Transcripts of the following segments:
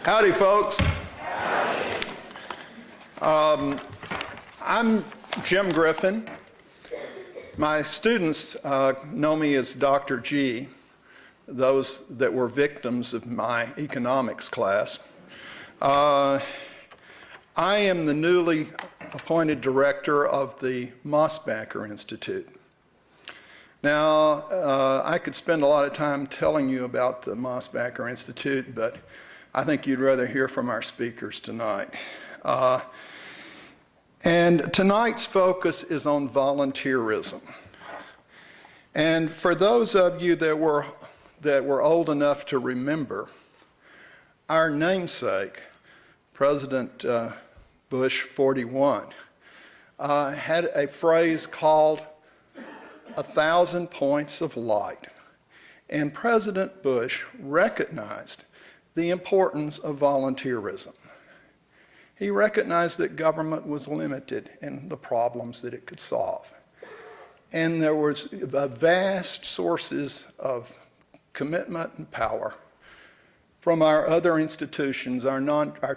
Howdy, folks. Howdy. I'm Jim Griffin. My students know me as Dr. G, those that were victims of my economics class. I am the newly appointed director of the Mosbacher Institute. Now, I could spend a lot of time telling you about the Mosbacher Institute, but I think you'd rather hear from our speakers tonight. And tonight's focus is on volunteerism. And for those of you that were old enough to remember, our namesake, President Bush 41, had a phrase called 1,000 points of light. And President Bush recognized the importance of volunteerism. He recognized that government was limited in the problems that it could solve. And there was vast sources of commitment and power from our other institutions, our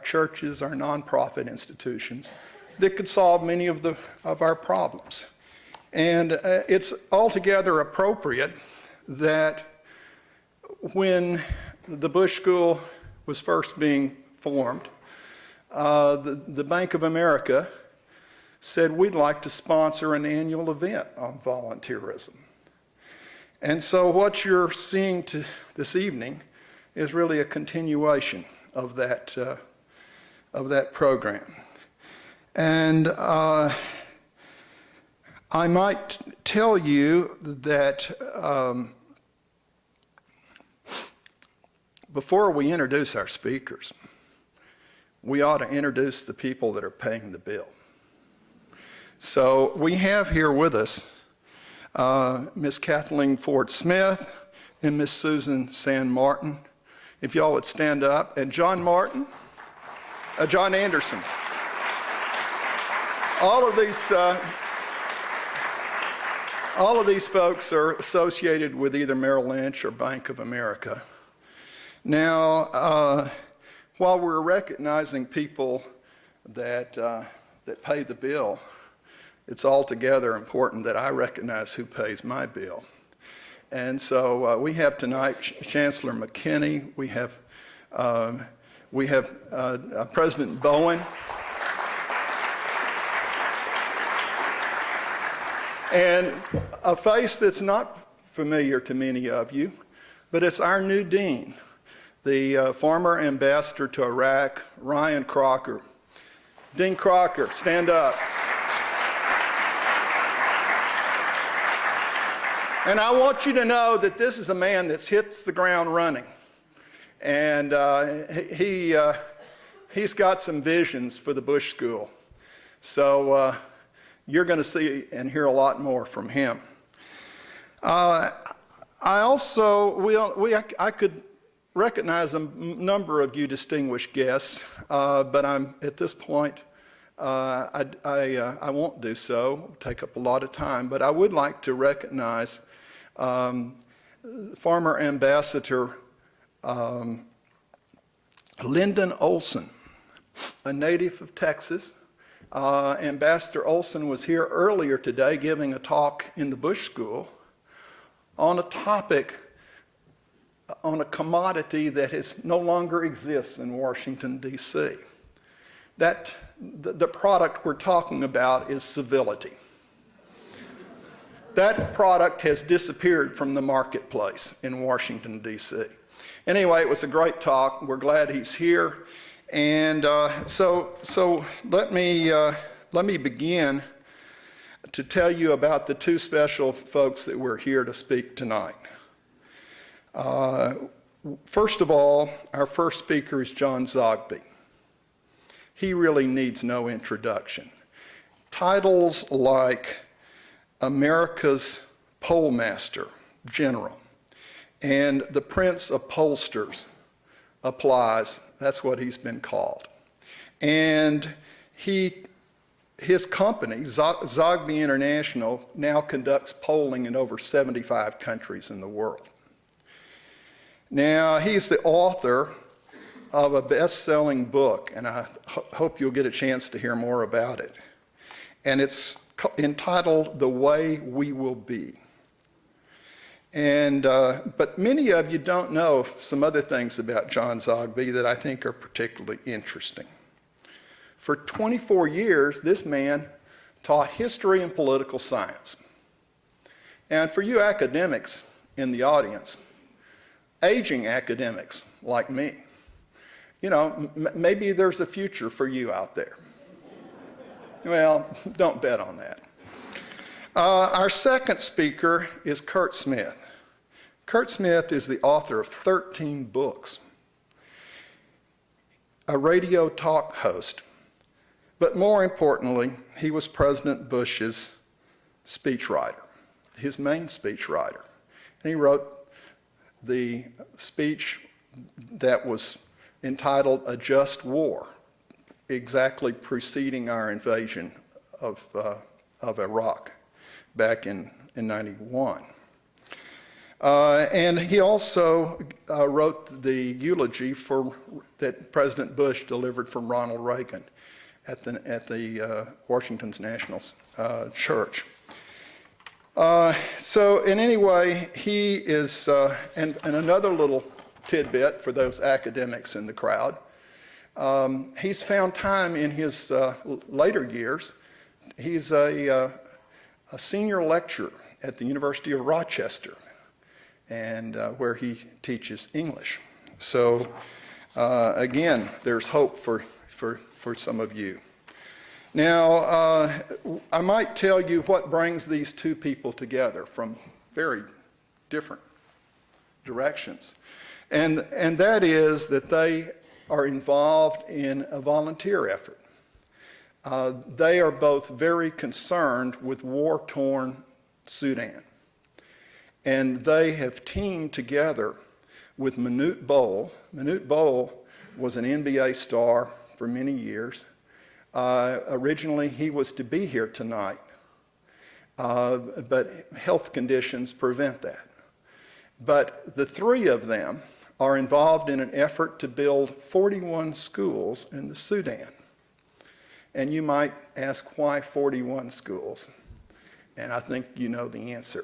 churches, our nonprofit institutions, that could solve many of our problems. And it's altogether appropriate that when the Bush School was first being formed, the Bank of America said, we'd like to sponsor an annual event on volunteerism. And so what you're seeing this evening is really a continuation of that program. And I might tell you that before we introduce our speakers, we ought to introduce the people that are paying the bill. So we have here with us Miss Kathleen Ford Smith and Miss Susan San Martin. If y'all would stand up. And John Anderson. All of these folks are associated with either Merrill Lynch or Bank of America. Now, while we're recognizing people that pay the bill, it's altogether important that I recognize who pays my bill. And so we have tonight Chancellor McKinney, we have President Bowen, and a face that's not familiar to many of you, but it's our new dean, the former ambassador to Iraq, Ryan Crocker. Dean Crocker, stand up. And I want you to know that this is a man that hits the ground running. And he's got some visions for the Bush School. So you're going to see and hear a lot more from him. I could recognize a number of you distinguished guests, but at this point, I won't do so. It'll take up a lot of time, but I would like to recognize former Ambassador Lyndon Olson, a native of Texas. Ambassador Olson was here earlier today giving a talk in the Bush School on a topic, on a commodity that no longer exists in Washington, D.C. The product we're talking about is civility. That product has disappeared from the marketplace in Washington, D.C. Anyway, it was a great talk. We're glad he's here. And so let me begin to tell you about the two special folks that were here to speak tonight. First of all, our first speaker is John Zogby. He really needs no introduction. Titles like America's Pollmaster General and the Prince of Pollsters applies. That's what he's been called. And his company, Zogby International, now conducts polling in over 75 countries in the world. Now, he's the author of a best-selling book, and I hope you'll get a chance to hear more about it. And it's entitled The Way We Will Be. And, but many of you don't know some other things about John Zogby that I think are particularly interesting. For 24 years, this man taught history and political science. And for you academics in the audience, aging academics like me, you know, maybe there's a future for you out there. Well, don't bet on that. Our second speaker is Curt Smith. Curt Smith is the author of 13 books, a radio talk host, but more importantly, he was President Bush's speechwriter, his main speechwriter. And he wrote the speech that was entitled A Just War, exactly preceding our invasion of Iraq back in 91. And he also wrote the eulogy that President Bush delivered from Ronald Reagan at the Washington's National Church. So in any way, he is, and another little tidbit for those academics in the crowd, he's found time in his later years. He's a senior lecturer at the University of Rochester, and where he teaches English. So again, there's hope for some of you. Now, I might tell you what brings these two people together from very different directions. And that is that they are involved in a volunteer effort. They are both very concerned with war-torn Sudan. And they have teamed together with Manute Bol. Manute Bol was an NBA star for many years. Originally, he was to be here tonight, but health conditions prevent that. But the three of them are involved in an effort to build 41 schools in the Sudan. And you might ask, why 41 schools? And I think you know the answer.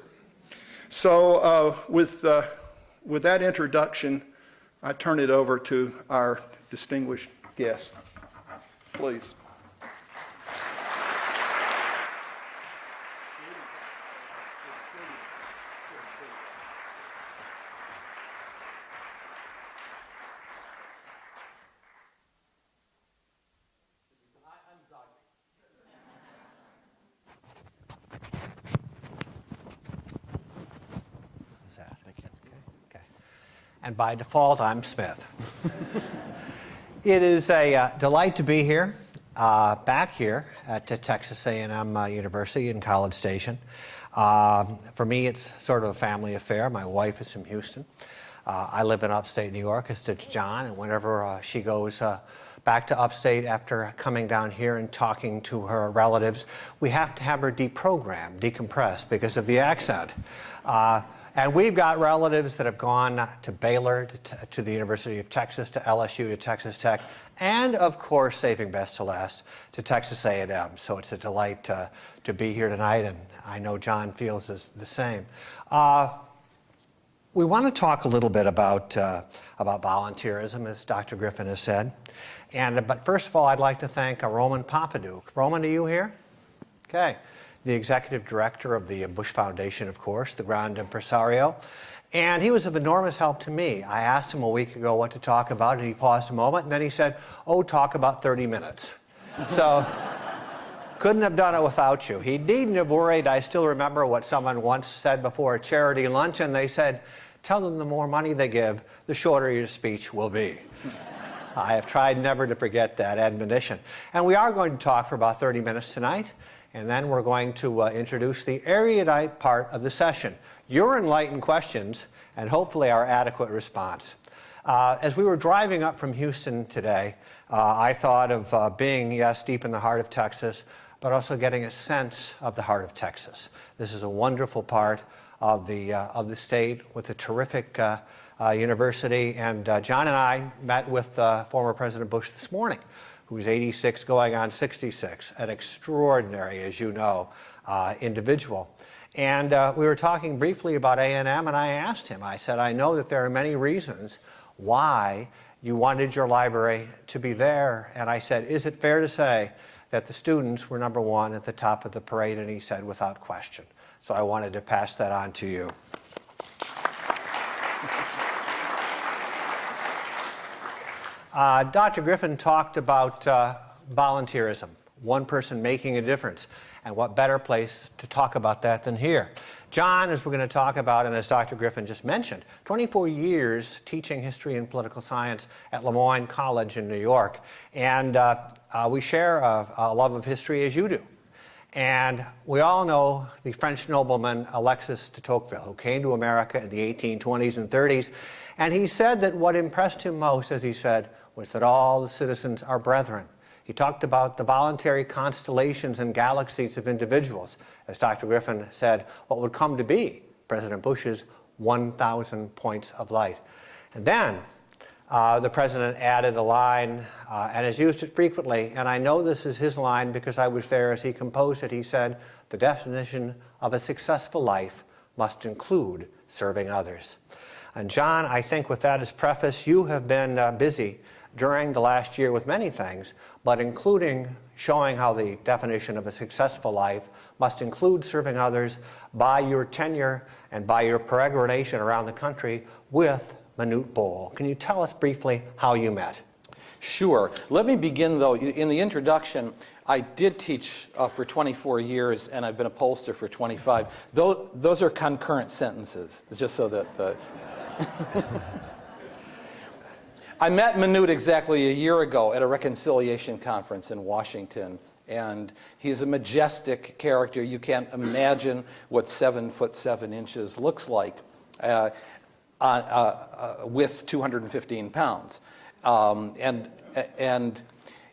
So with that introduction, I turn it over to our distinguished guest. Please. And by default, I'm Smith. It is a delight to be here, back here at Texas A&M University in College Station. For me, it's sort of a family affair. My wife is from Houston. I live in upstate New York, as does John, and whenever she goes back to upstate after coming down here and talking to her relatives, we have to have her deprogrammed, decompressed, because of the accent. And we've got relatives that have gone to Baylor, to the University of Texas, to LSU, to Texas Tech, and of course, saving best to last, to Texas A&M. So it's a delight to be here tonight, and I know John feels the same. We want to talk a little bit about volunteerism, as Dr. Griffin has said. But first of all, I'd like to thank Roman Pompadouk. Roman, are you here? Okay. The executive director of the Bush Foundation, of course, the grand impresario. And he was of enormous help to me. I asked him a week ago what to talk about, and he paused a moment, and then he said, oh, talk about 30 minutes. So, couldn't have done it without you. He needn't have worried. I still remember what someone once said before a charity luncheon. They said, tell them the more money they give, the shorter your speech will be. I have tried never to forget that admonition. And we are going to talk for about 30 minutes tonight. And then we're going to introduce the erudite part of the session, your enlightened questions, and hopefully our adequate response. As we were driving up from Houston today, I thought of being, yes, deep in the heart of Texas, but also getting a sense of the heart of Texas. This is a wonderful part of the state with a terrific University. And John and I met with former President Bush this morning, who's 86 going on 66, an extraordinary, as you know, individual. And we were talking briefly about A&M, and I asked him, I said, I know that there are many reasons why you wanted your library to be there. And I said, is it fair to say that the students were number one at the top of the parade? And he said, without question. So I wanted to pass that on to you. Dr. Griffin talked about volunteerism, one person making a difference. And what better place to talk about that than here? John, as we're going to talk about, and as Dr. Griffin just mentioned, 24 years teaching history and political science at Lemoyne College in New York. And we share a love of history as you do. And we all know the French nobleman Alexis de Tocqueville, who came to America in the 1820s and 30s. And he said that what impressed him most, as he said, was that all the citizens are brethren. He talked about the voluntary constellations and galaxies of individuals. As Dr. Griffin said, what would come to be President Bush's 1,000 points of light. And then the president added a line and has used it frequently, and I know this is his line because I was there as he composed it. He said, the definition of a successful life must include serving others. And John, I think with that as preface, you have been busy during the last year with many things, but including showing how the definition of a successful life must include serving others by your tenure and by your peregrination around the country with Manute Bol. Can you tell us briefly how you met? Sure. Let me begin, though. In the introduction, I did teach for 24 years, and I've been a pollster for 25. Those are concurrent sentences, just so that the... I met Manute exactly a year ago at a reconciliation conference in Washington, and he's a majestic character. You can't imagine what 7'7" looks like with 215 pounds. And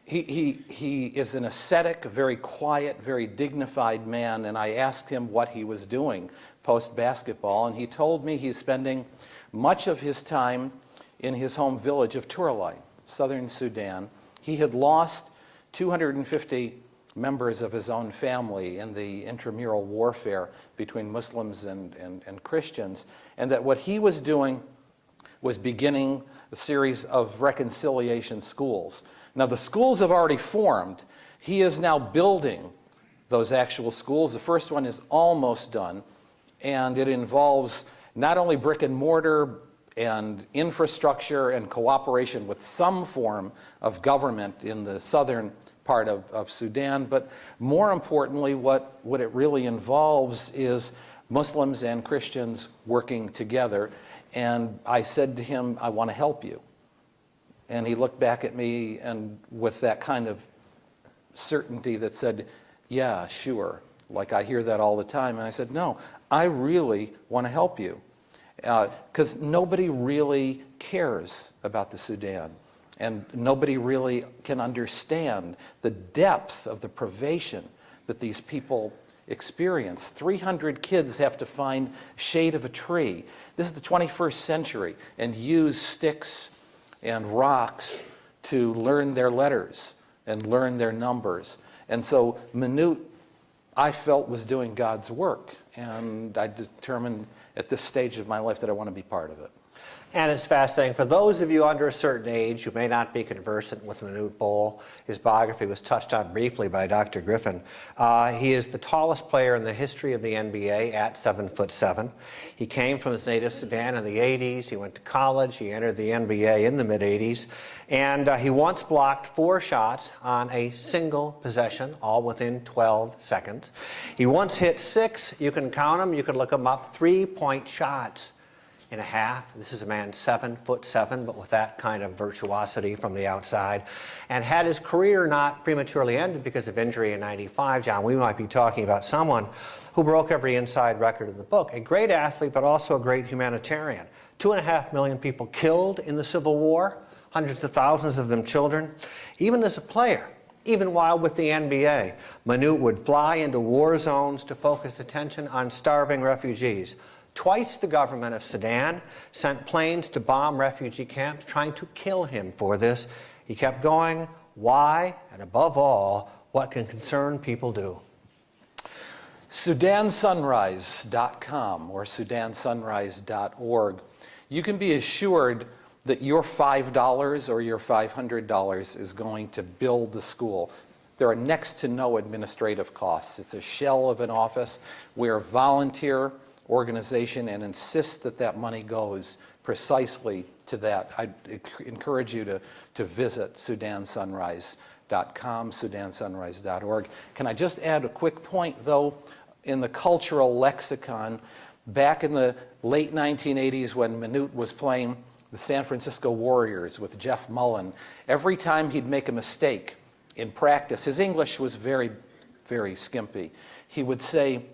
he is an ascetic, very quiet, very dignified man, and I asked him what he was doing post-basketball, and he told me he's spending much of his time in his home village of Turalai, southern Sudan. He had lost 250 members of his own family in the intramural warfare between Muslims and Christians, and that what he was doing was beginning a series of reconciliation schools. Now, the schools have already formed. He is now building those actual schools. The first one is almost done, and it involves not only brick and mortar and infrastructure and cooperation with some form of government in the southern part of Sudan, but more importantly, what it really involves is Muslims and Christians working together. And I said to him, I want to help you. And he looked back at me and with that kind of certainty that said, yeah, sure, like I hear that all the time. And I said, no, I really want to help you. Because nobody really cares about the Sudan, and nobody really can understand the depth of the privation that these people experience. 300 kids have to find shade of a tree. This is the 21st century, and use sticks and rocks to learn their letters and learn their numbers. And so Manute, I felt, was doing God's work, and I determined at this stage of my life that I want to be part of it. And it's fascinating. For those of you under a certain age who may not be conversant with Manute Bol, his biography was touched on briefly by Dr. Griffin. He is the tallest player in the history of the NBA at 7'7". He came from his native Sudan in the 80s. He went to college. He entered the NBA in the mid-80s. And he once blocked 4 shots on a single possession, all within 12 seconds. He once hit 6, you can count them, you can look them up, 3-point shots in a half. This is a man 7'7", but with that kind of virtuosity from the outside. And had his career not prematurely ended because of injury in '95, John, we might be talking about someone who broke every inside record in the book. A great athlete, but also a great humanitarian. 2.5 million people killed in the Civil War, hundreds of thousands of them children. Even as a player, even while with the NBA, Manute would fly into war zones to focus attention on starving refugees. Twice the government of Sudan sent planes to bomb refugee camps, trying to kill him for this. He kept going. Why? And above all, what can concerned people do? SudanSunrise.com or SudanSunrise.org. You can be assured that your $5 or your $500 is going to build the school. There are next to no administrative costs. It's a shell of an office. We're a volunteer organization and insist that that money goes precisely to that. I encourage you to visit SudanSunrise.com, SudanSunrise.org. Can I just add a quick point, though? In the cultural lexicon, back in the late 1980s when Minute was playing the San Francisco Warriors with Jeff Mullen, every time he'd make a mistake in practice, his English was very, very skimpy. He would say,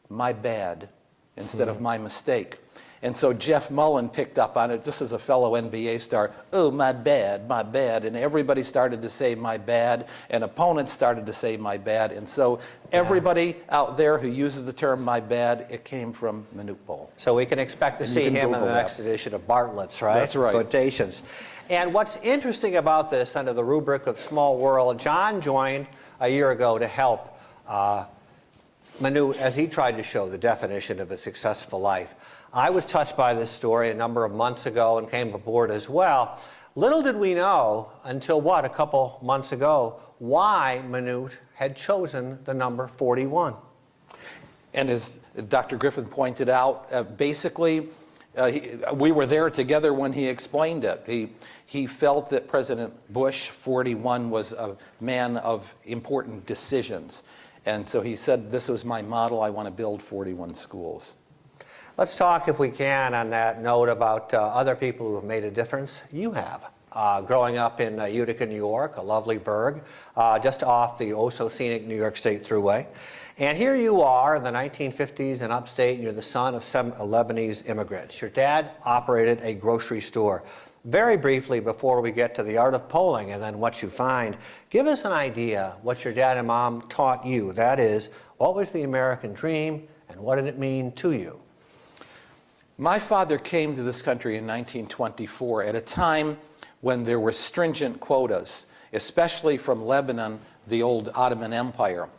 "My bad," instead of "my mistake." And so Jeff Mullen picked up on it, just as a fellow NBA star, "Oh, my bad, my bad." And everybody started to say "my bad," and opponents started to say "my bad." And so everybody out there who uses the term "my bad," it came from Minute Bowl. So we can expect to see him in the next edition of Bartlett's, right? That's right. Quotations. And what's interesting about this, under the rubric of small world, John joined a year ago to help Minute as he tried to show the definition of a successful life. I was touched by this story a number of months ago and came aboard as well. Little did we know until, a couple months ago, why Minute had chosen the number 41. And as Dr. Griffin pointed out, basically, we were there together when he explained it. He felt that President Bush, 41, was a man of important decisions. And so he said, "This was my model. I want to build 41 schools." Let's talk, if we can, on that note about other people who have made a difference. You have. Growing up in Utica, New York, a lovely burg, just off the oh-so-scenic New York State Thruway. And here you are in the 1950s in upstate, and you're the son of some Lebanese immigrants. Your dad operated a grocery store. Very briefly, before we get to the art of polling and then what you find, give us an idea what your dad and mom taught you. That is, what was the American dream and what did it mean to you? My father came to this country in 1924 at a time when there were stringent quotas, especially from Lebanon, the old Ottoman Empire.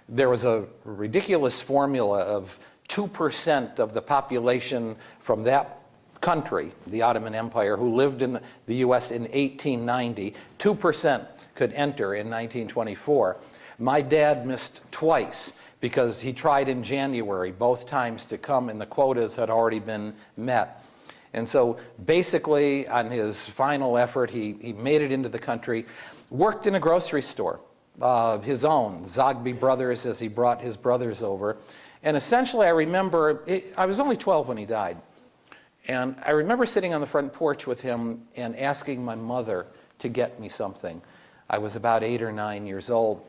There was a ridiculous formula of 2% of the population from that country, the Ottoman Empire, who lived in the U.S. in 1890. 2% could enter in 1924. My dad missed twice because he tried in January both times to come and the quotas had already been met. And so basically on his final effort, he made it into the country, worked in a grocery store, his own, Zogby Brothers, as he brought his brothers over. And essentially I remember, I was only 12 when he died. And I remember sitting on the front porch with him and asking my mother to get me something. I was about 8 or 9 years old.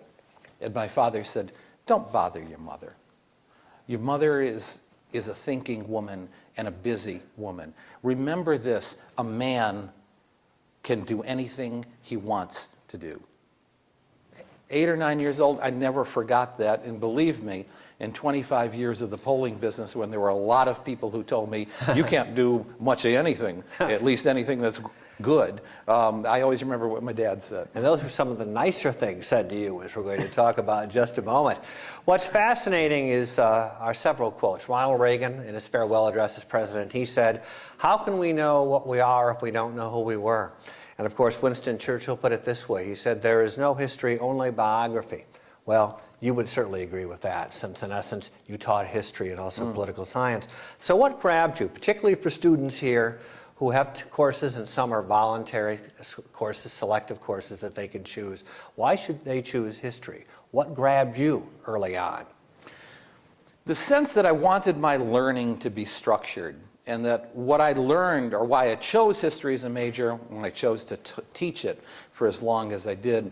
And my father said, "Don't bother your mother. Your mother is a thinking woman and a busy woman. Remember this, a man can do anything he wants to do." 8 or 9 years old, I never forgot that. And believe me, in 25 years of the polling business, when there were a lot of people who told me, "You can't do much of anything, at least anything that's good," I always remember what my dad said. And those are some of the nicer things said to you, as we're going to talk about in just a moment. What's fascinating is our several quotes. Ronald Reagan, in his farewell address as president, he said, "How can we know what we are if we don't know who we were?" And of course, Winston Churchill put it this way. He said, "There is no history, only biography." Well, you would certainly agree with that, since in essence you taught history and also political science. So what grabbed you, particularly for students here who have courses and some are voluntary courses, selective courses that they can choose? Why should they choose history? What grabbed you early on? The sense that I wanted my learning to be structured, and that what I learned, or why I chose history as a major, when I chose to teach it for as long as I did,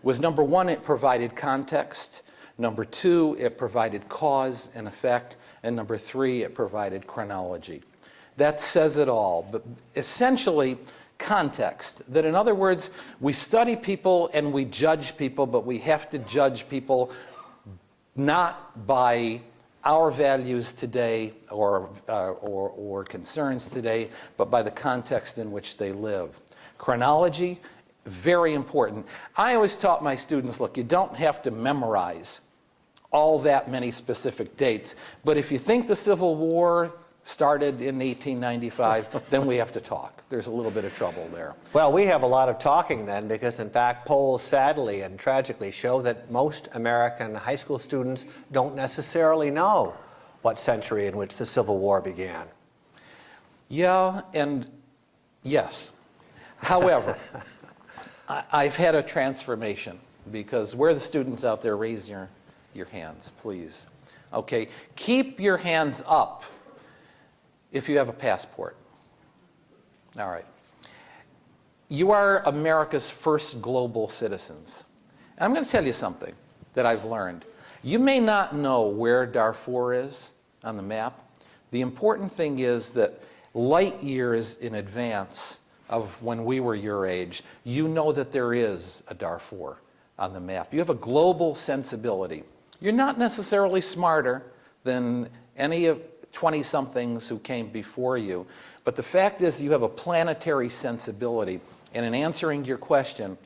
was number one, it provided context. Number two, it provided cause and effect. And number three, it provided chronology. That says it all. But essentially, context. That in other words, we study people and we judge people, but we have to judge people not by our values today or concerns today, but by the context in which they live. Chronology, very important. I always taught my students, look, you don't have to memorize all that many specific dates, but if you think the Civil War started in 1895, then we have to talk. There's a little bit of trouble there. Well, we have a lot of talking then, because in fact polls sadly and tragically show that most American high school students don't necessarily know what century in which the Civil War began. Yeah, and yes. However, I've had a transformation, because where are the students out there? Raise your hands, please. Okay, keep your hands up if you have a passport. All right. You are America's first global citizens. And I'm going to tell you something that I've learned. You may not know where Darfur is on the map. The important thing is that light years in advance of when we were your age, you know that there is a Darfur on the map. You have a global sensibility. You're not necessarily smarter than any of 20-somethings who came before you, but the fact is you have a planetary sensibility. And in answering your question,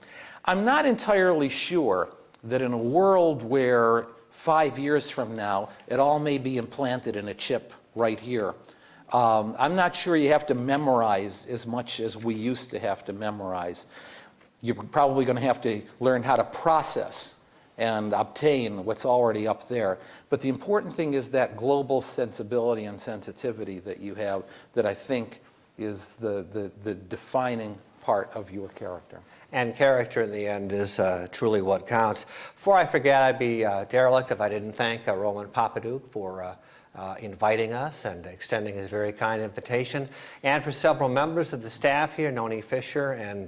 I'm not entirely sure that in a world where 5 years from now it all may be implanted in a chip right here, I'm not sure you have to memorize as much as we used to have to memorize. You're probably going to have to learn how to process and obtain what's already up there. But the important thing is that global sensibility and sensitivity that you have, that I think is the defining part of your character. And character in the end is truly what counts. Before I forget, I'd be derelict if I didn't thank Roman Papaduke for inviting us and extending his very kind invitation, and for several members of the staff here, Noni Fisher and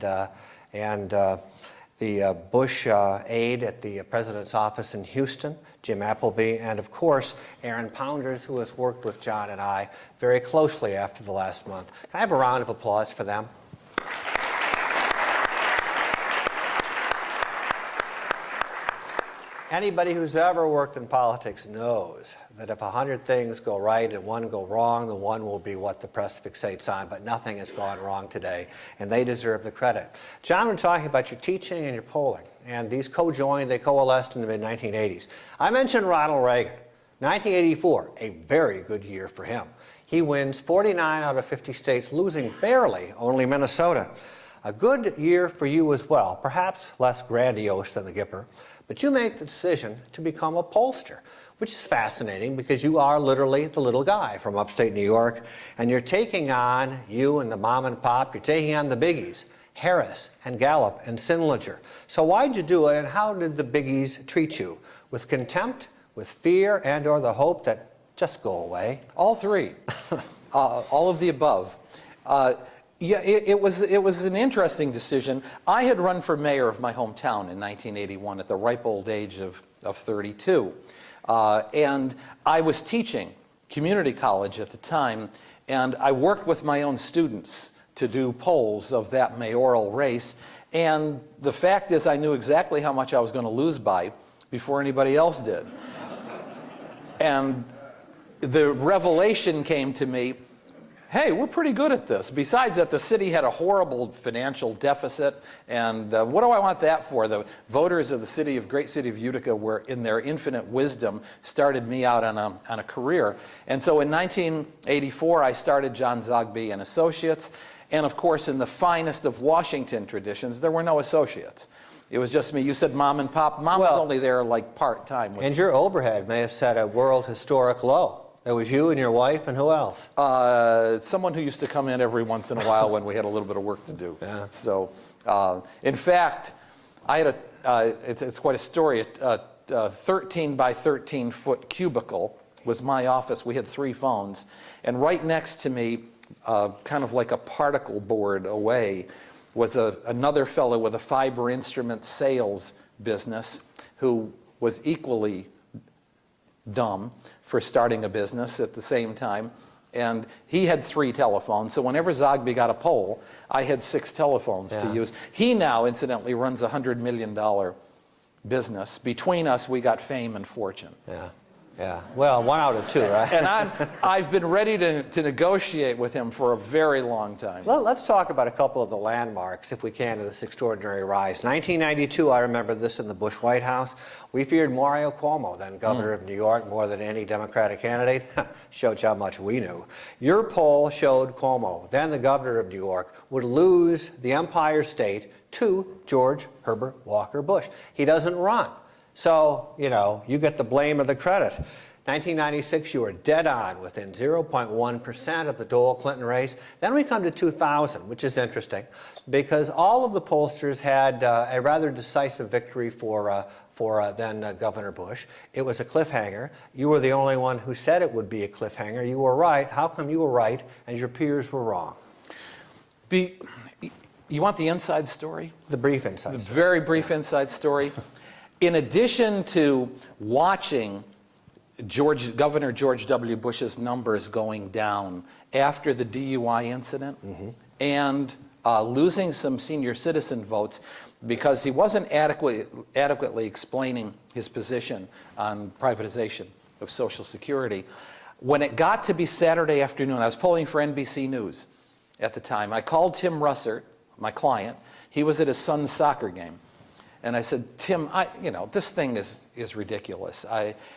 the Bush aide at the President's office in Houston, Jim Appleby, and of course, Aaron Pounders, who has worked with John and I very closely after the last month. Can I have a round of applause for them? Anybody who's ever worked in politics knows that if 100 things go right and one go wrong, the one will be what the press fixates on, but nothing has gone wrong today, and they deserve the credit. John, we're talking about your teaching and your polling, and these they coalesced in the mid-1980s. I mentioned Ronald Reagan. 1984, a very good year for him. He wins 49 out of 50 states, losing barely only Minnesota. A good year for you as well, perhaps less grandiose than the Gipper, but you make the decision to become a pollster, which is fascinating because you are literally the little guy from upstate New York, and you're taking on, you and the mom and pop, you're taking on the biggies, Harris and Gallup and Sindlinger. So why'd you do it, and how did the biggies treat you? With contempt, with fear, and or the hope that just go away? All three. All of the above. Yeah, it was an interesting decision. I had run for mayor of my hometown in 1981 at the ripe old age of 32. And I was teaching community college at the time, and I worked with my own students to do polls of that mayoral race. And the fact is I knew exactly how much I was going to lose by before anybody else did. And the revelation came to me, hey, we're pretty good at this. Besides that, the city had a horrible financial deficit, and what do I want that for? The voters of the great city of Utica were, in their infinite wisdom, started me out on a career. And so in 1984, I started John Zogby and Associates, and of course, in the finest of Washington traditions, there were no associates. It was just me. You said mom and pop. Mom was only there like part-time. And your overhead may have set a world historic low. It was you and your wife, and who else? Someone who used to come in every once in a while when we had a little bit of work to do. Yeah. So, in fact, I had it's quite a story. A 13 by 13 foot cubicle was my office. We had 3 phones, and right next to me, kind of like a particle board away, was another fellow with a fiber instrument sales business who was equally dumb for starting a business at the same time, and he had 3 telephones, so whenever Zogby got a poll, I had 6 telephones to use. He now, incidentally, runs a $100 million business. Between us, we got fame and fortune. Yeah. Yeah, well, 1 out of 2, right? And I've been ready to negotiate with him for a very long time. Let's talk about a couple of the landmarks, if we can, of this extraordinary rise. 1992, I remember this in the Bush White House. We feared Mario Cuomo, then governor of New York, more than any Democratic candidate. Showed you how much we knew. Your poll showed Cuomo, then the governor of New York, would lose the Empire State to George Herbert Walker Bush. He doesn't run. So, you get the blame or the credit. 1996, you were dead on, within 0.1% of the Dole-Clinton race. Then we come to 2000, which is interesting, because all of the pollsters had a rather decisive victory for then Governor Bush. It was a cliffhanger. You were the only one who said it would be a cliffhanger. You were right. How come you were right and your peers were wrong? You want the inside story? The brief inside story. The very brief inside story. In addition to watching Governor George W. Bush's numbers going down after the DUI incident and losing some senior citizen votes because he wasn't adequately explaining his position on privatization of Social Security, when it got to be Saturday afternoon, I was polling for NBC News at the time. I called Tim Russert, my client. He was at his son's soccer game. And I said, Tim, this thing is ridiculous.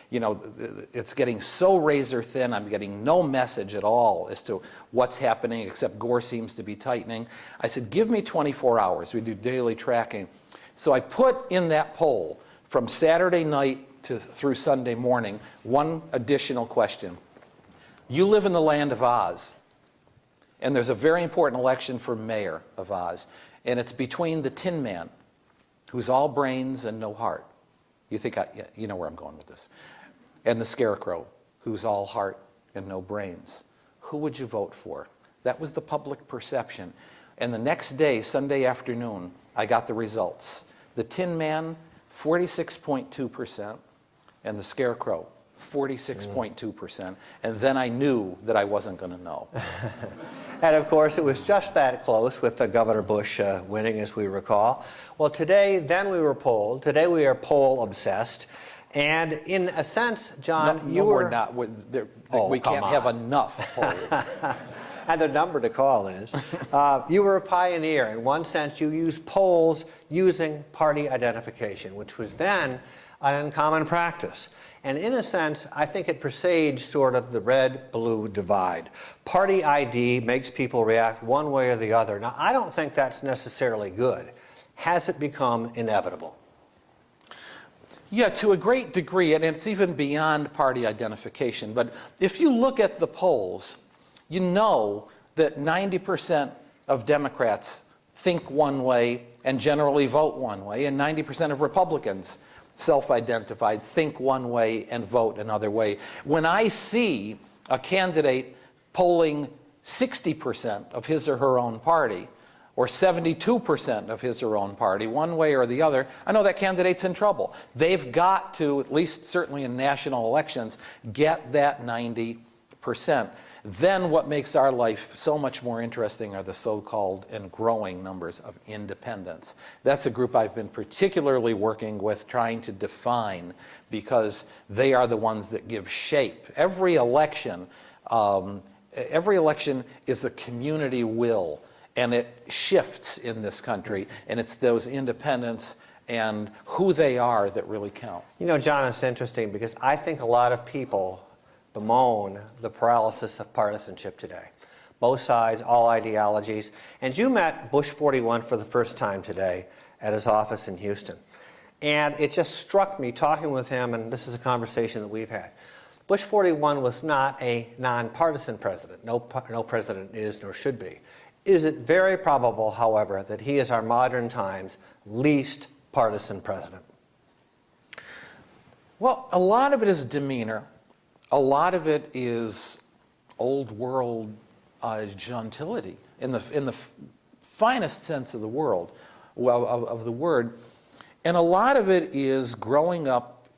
It's getting so razor thin. I'm getting no message at all as to what's happening, except Gore seems to be tightening. I said, give me 24 hours. We do daily tracking. So I put in that poll from Saturday night through Sunday morning one additional question. You live in the land of Oz, and there's a very important election for mayor of Oz, and it's between the Tin Man, who's all brains and no heart. You think you know where I'm going with this. And the Scarecrow, who's all heart and no brains. Who would you vote for? That was the public perception. And the next day, Sunday afternoon, I got the results. The Tin Man, 46.2%, and the Scarecrow, 46.2%. And then I knew that I wasn't going to know. And of course, it was just that close with Governor Bush winning, as we recall. Well, then we were polled. Today we are poll obsessed. And in a sense, John, you were... we're not. We can't have enough polls. And the number to call is. You were a pioneer. In one sense, you used polls using party identification, which was then an uncommon practice. And in a sense, I think it presaged sort of the red-blue divide. Party ID makes people react one way or the other. Now, I don't think that's necessarily good. Has it become inevitable? Yeah, to a great degree, and it's even beyond party identification. But if you look at the polls, you know that 90% of Democrats think one way and generally vote one way, and 90% of Republicans, self-identified, think one way and vote another way. When I see a candidate polling 60% of his or her own party, or 72% of his or her own party, one way or the other, I know that candidate's in trouble. They've got to, at least certainly in national elections, get that 90%. Then what makes our life so much more interesting are the so-called and growing numbers of independents. That's a group I've been particularly working with, trying to define, because they are the ones that give shape. Every election is a community will, and it shifts in this country, and it's those independents and who they are that really count. You know, John, it's interesting because I think a lot of people bemoan the paralysis of partisanship today. Both sides, all ideologies. And you met Bush 41 for the first time today at his office in Houston. And it just struck me talking with him, and this is a conversation that we've had. Bush 41 was not a nonpartisan president. No president is nor should be. Is it very probable, however, that he is our modern times least partisan president? Well, a lot of it is demeanor. A lot of it is old world gentility in the finest sense of the world, of the word, and a lot of it is growing up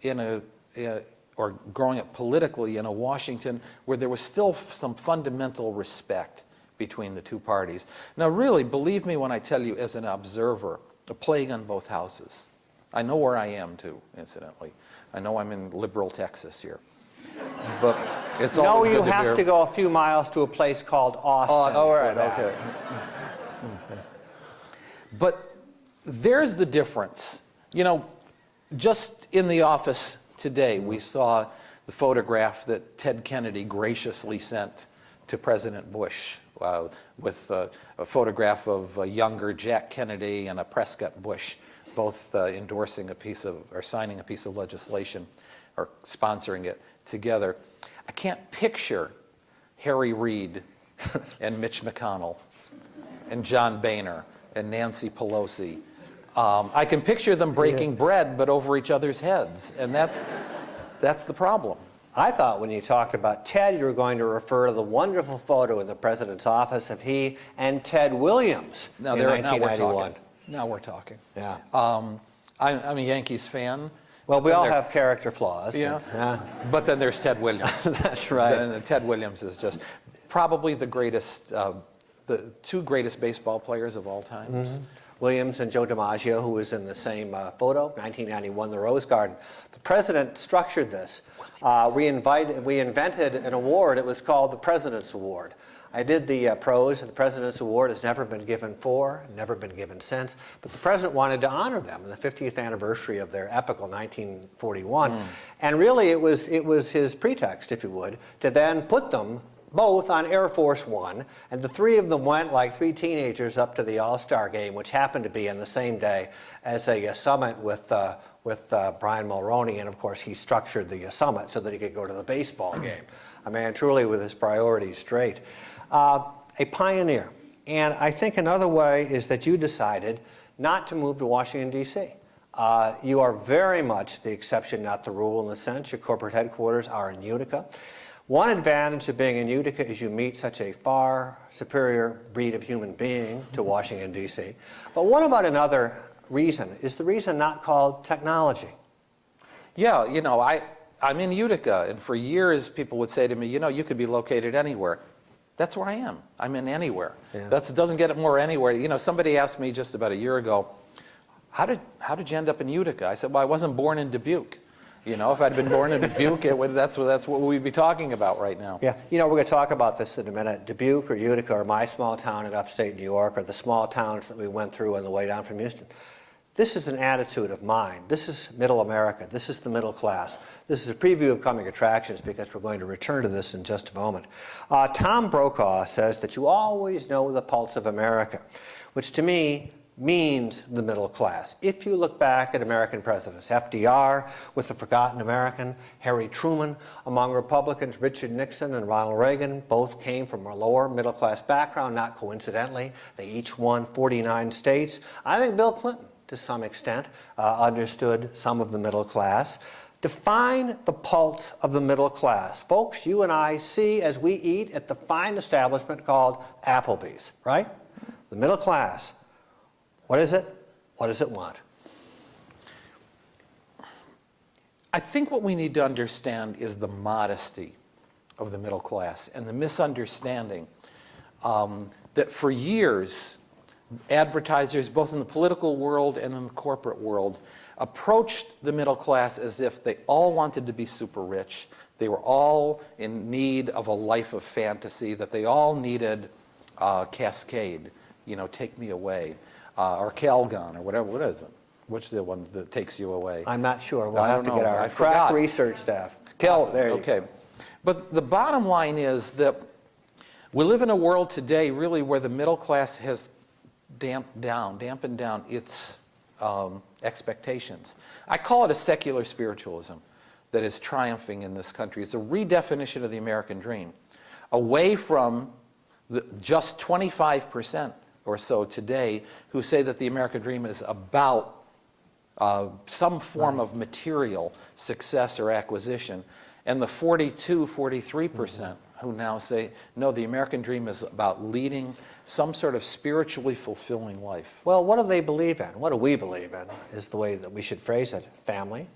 or growing up politically in a Washington where there was still some fundamental respect between the two parties. Now, really, believe me when I tell you, as an observer, playing on both houses, I know where I am too. Incidentally, I know I'm in liberal Texas here. But it's No, always you good to have hear. to go a few miles to a place called Austin. Oh, all for right, that. okay. But there's the difference. You know, just in the office today, we saw the photograph that Ted Kennedy graciously sent to President Bush with a photograph of a younger Jack Kennedy and a Prescott Bush, both endorsing a piece of, or signing a piece of legislation, or sponsoring it together. I can't picture Harry Reid and Mitch McConnell and John Boehner and Nancy Pelosi. I can picture them breaking bread, but over each other's heads, and that's the problem. I thought when you talked about Ted, you were going to refer to the wonderful photo in the president's office of he and Ted Williams in 1991. Now we're talking. Yeah. I'm a Yankees fan. Well, we all have character flaws. Yeah. But, But then there's Ted Williams. that's right. And Ted Williams is just probably the greatest, the two greatest baseball players of all times. Williams and Joe DiMaggio, who was in the same photo, 1991, the Rose Garden. The president structured this. We invented an award. It was called the President's Award. I did the prose. The President's Award has never been given for, never been given since. But the president wanted to honor them in the 50th anniversary of their epical 1941. And really, it was his pretext, if you would, to then put them both on Air Force One, and the three of them went like three teenagers up to the All-Star game, which happened to be on the same day as a summit with Brian Mulroney, and of course he structured the summit so that he could go to the baseball game. A man truly with his priorities straight. A pioneer. And I think another way is that you decided not to move to Washington, D.C. You are very much the exception, not the rule, in the sense your corporate headquarters are in Utica. One advantage of being in Utica is you meet such a far superior breed of human being to Washington, D.C. But what about another reason? Is the reason not called technology? Yeah, you know, I'm in Utica, and for years people would say to me, you know, you could be located anywhere. That's where I am. I'm in anywhere. Yeah. That doesn't get it more anywhere. You know, somebody asked me just about a year ago, how did you end up in Utica? I said, well, I wasn't born in Dubuque. You know, if I'd been born in Dubuque, that's what we'd be talking about right now. Yeah, you know, we're going to talk about this in a minute. Dubuque or Utica or my small town in upstate New York or the small towns that we went through on the way down from Houston. This is an attitude of mine. This is middle America. This is the middle class. This is a preview of coming attractions because we're going to return to this in just a moment. Tom Brokaw says that you always know the pulse of America, which to me means the middle class. If you look back at American presidents, FDR with the forgotten American, Harry Truman, among Republicans, Richard Nixon and Ronald Reagan, both came from a lower middle class background, not coincidentally. They each won 49 states. I think Bill Clinton, to some extent, understood some of the middle class. Define the pulse of the middle class. Folks, you and I see as we eat at the fine establishment called Applebee's, right? The middle class. What is it? What does it want? I think what we need to understand is the modesty of the middle class and the misunderstanding that for years, advertisers, both in the political world and in the corporate world, approached the middle class as if they all wanted to be super rich. They were all in need of a life of fantasy, that they all needed Cascade, you know, Take Me Away. Or Calgon, or whatever. What is it? Which is the one that takes you away? I'm not sure. We'll I have to don't get know. our I crack forgot. research staff. There you okay. go. But the bottom line is that we live in a world today, really, where the middle class has dampened down its expectations. I call it a secular spiritualism that is triumphing in this country. It's a redefinition of the American dream, away from just 25% or so today who say that the American dream is about some form of material success or acquisition, and the 43% who now say, no, the American dream is about leading some sort of spiritually fulfilling life. Well, what do they believe in? What do we believe in is the way that we should phrase it. Family,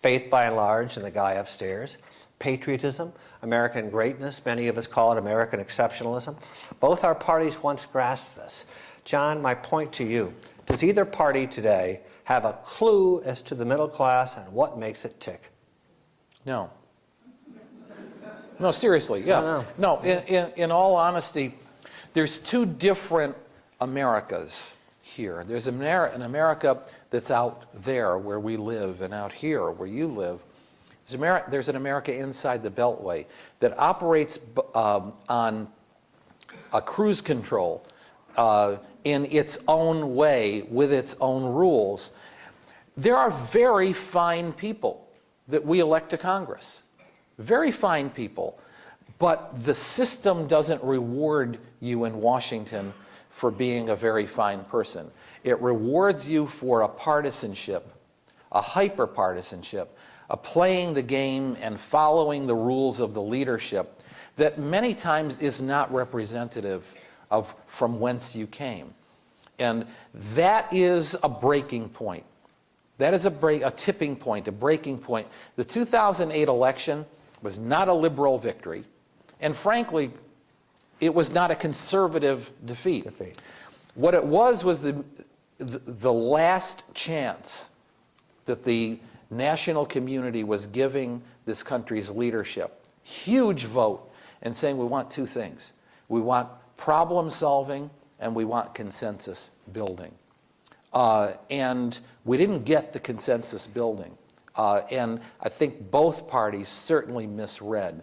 faith by and large in the guy upstairs, patriotism, American greatness, many of us call it American exceptionalism. Both our parties once grasped this. John, my point to you, does either party today have a clue as to the middle class and what makes it tick? No. No, seriously, yeah. No, in all honesty, there's two different Americas here. There's an America that's out there where we live, and out here where you live. There's an America inside the Beltway that operates on a cruise control in its own way with its own rules. There are very fine people that we elect to Congress. Very fine people. But the system doesn't reward you in Washington for being a very fine person. It rewards you for a partisanship, a hyper-partisanship, a playing the game and following the rules of the leadership that many times is not representative of from whence you came. And that is a breaking point. That is a tipping point, a breaking point. The 2008 election was not a liberal victory, and frankly, it was not a conservative defeat. What it was the last chance that the national community was giving this country's leadership. Huge vote, and saying we want two things. We want problem solving and we want consensus building. And we didn't get the consensus building. And I think both parties certainly misread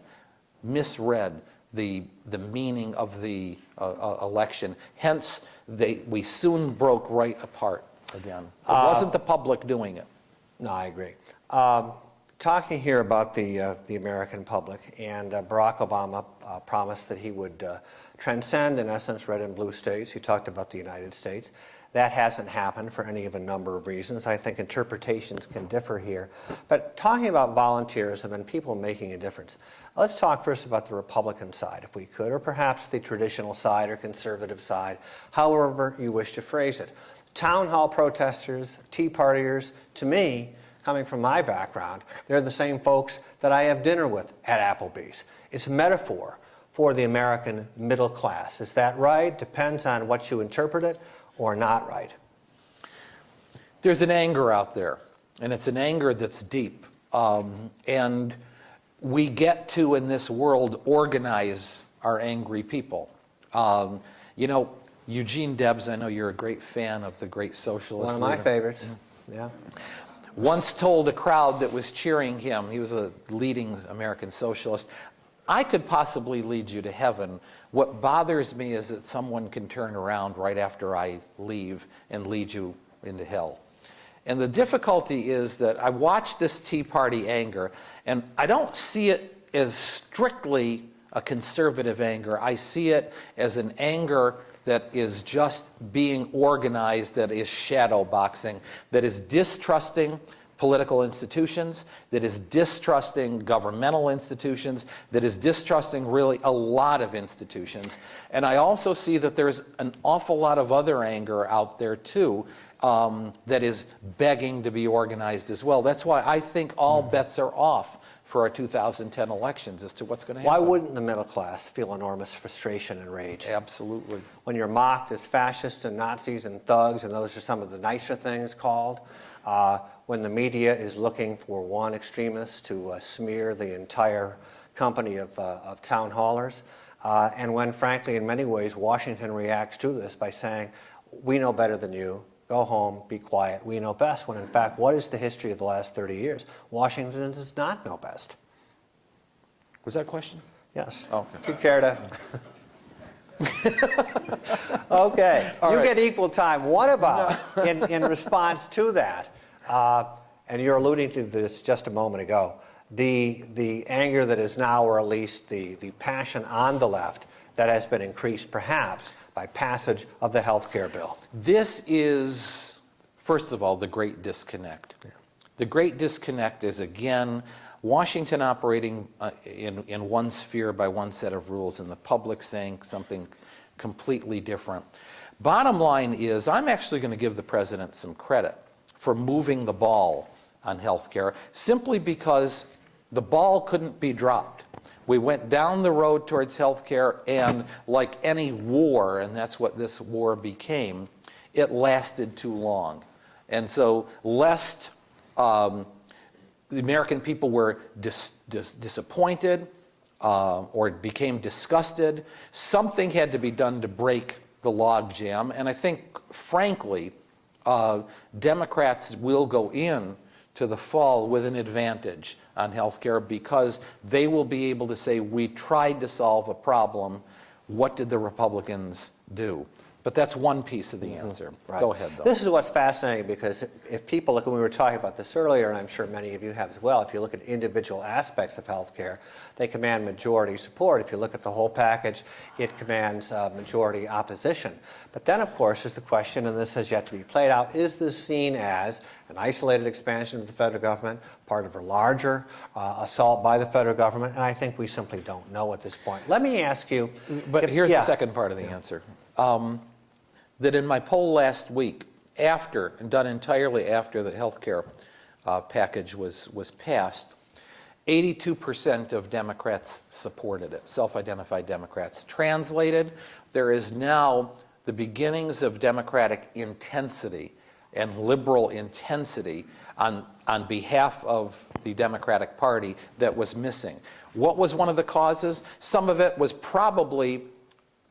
the meaning of the election. Hence, we soon broke right apart again. It wasn't the public doing it. No, I agree. Talking here about the American public, and Barack Obama promised that he would transcend, in essence, red and blue states. He talked about the United States. That hasn't happened for any of a number of reasons. I think interpretations can differ here. But talking about volunteerism and people making a difference, let's talk first about the Republican side, if we could, or perhaps the traditional side or conservative side, however you wish to phrase it. Town hall protesters, Tea Partiers, to me, coming from my background, they're the same folks that I have dinner with at Applebee's. It's a metaphor for the American middle class. Is that right? Depends on what you interpret it, or not right? There's an anger out there, and it's an anger that's deep. And we get to, in this world, organize our angry people. You know, Eugene Debs, I know you're a great fan of the great socialist One of my leader. favorites, yeah. Once told a crowd that was cheering him, he was a leading American socialist, I could possibly lead you to heaven. What bothers me is that someone can turn around right after I leave and lead you into hell. And the difficulty is that I watch this Tea Party anger, and I don't see it as strictly a conservative anger. I see it as an anger that is just being organized, that is shadow boxing, that is distrusting political institutions, that is distrusting governmental institutions, that is distrusting really a lot of institutions. And I also see that there's an awful lot of other anger out there too that is begging to be organized as well. That's why I think all bets are off for our 2010 elections as to what's going to happen. Why wouldn't the middle class feel enormous frustration and rage? Absolutely. When you're mocked as fascists and Nazis and thugs, and those are some of the nicer things called, when the media is looking for one extremist to smear the entire company of town hallers, and when, frankly, in many ways, Washington reacts to this by saying, we know better than you, go home, be quiet, we know best, when in fact, what is the history of the last 30 years? Washington does not know best. Was that a question? Yes. Okay. If you care to. Okay, All you right. get equal time. What about, in response to that, and you're alluding to this just a moment ago, the anger that is now, or at least the passion on the left that has been increased perhaps by passage of the health care bill? This is, first of all, the great disconnect. Yeah. The great disconnect is, again, Washington operating in one sphere by one set of rules and the public saying something completely different. Bottom line is, I'm actually going to give the president some credit for moving the ball on health care, simply because the ball couldn't be dropped. We went down the road towards health care, and like any war, and that's what this war became, it lasted too long. And so lest the American people were disappointed, or became disgusted. Something had to be done to break the logjam, and I think, frankly, Democrats will go in to the fall with an advantage on health care because they will be able to say, we tried to solve a problem. What did the Republicans do? But that's one piece of the answer. Right. Go ahead, though. This is what's fascinating because if people look, and we were talking about this earlier, and I'm sure many of you have as well, if you look at individual aspects of health care, they command majority support. If you look at the whole package, it commands majority opposition. But then, of course, is the question, and this has yet to be played out, is this seen as an isolated expansion of the federal government, part of a larger assault by the federal government? And I think we simply don't know at this point. Let me ask you. But here's the second part of the answer. That in my poll last week, after, and done entirely after the health care package was passed, 82% of Democrats supported it, self-identified Democrats. Translated, there is now the beginnings of Democratic intensity and liberal intensity on behalf of the Democratic Party that was missing. What was one of the causes? Some of it was probably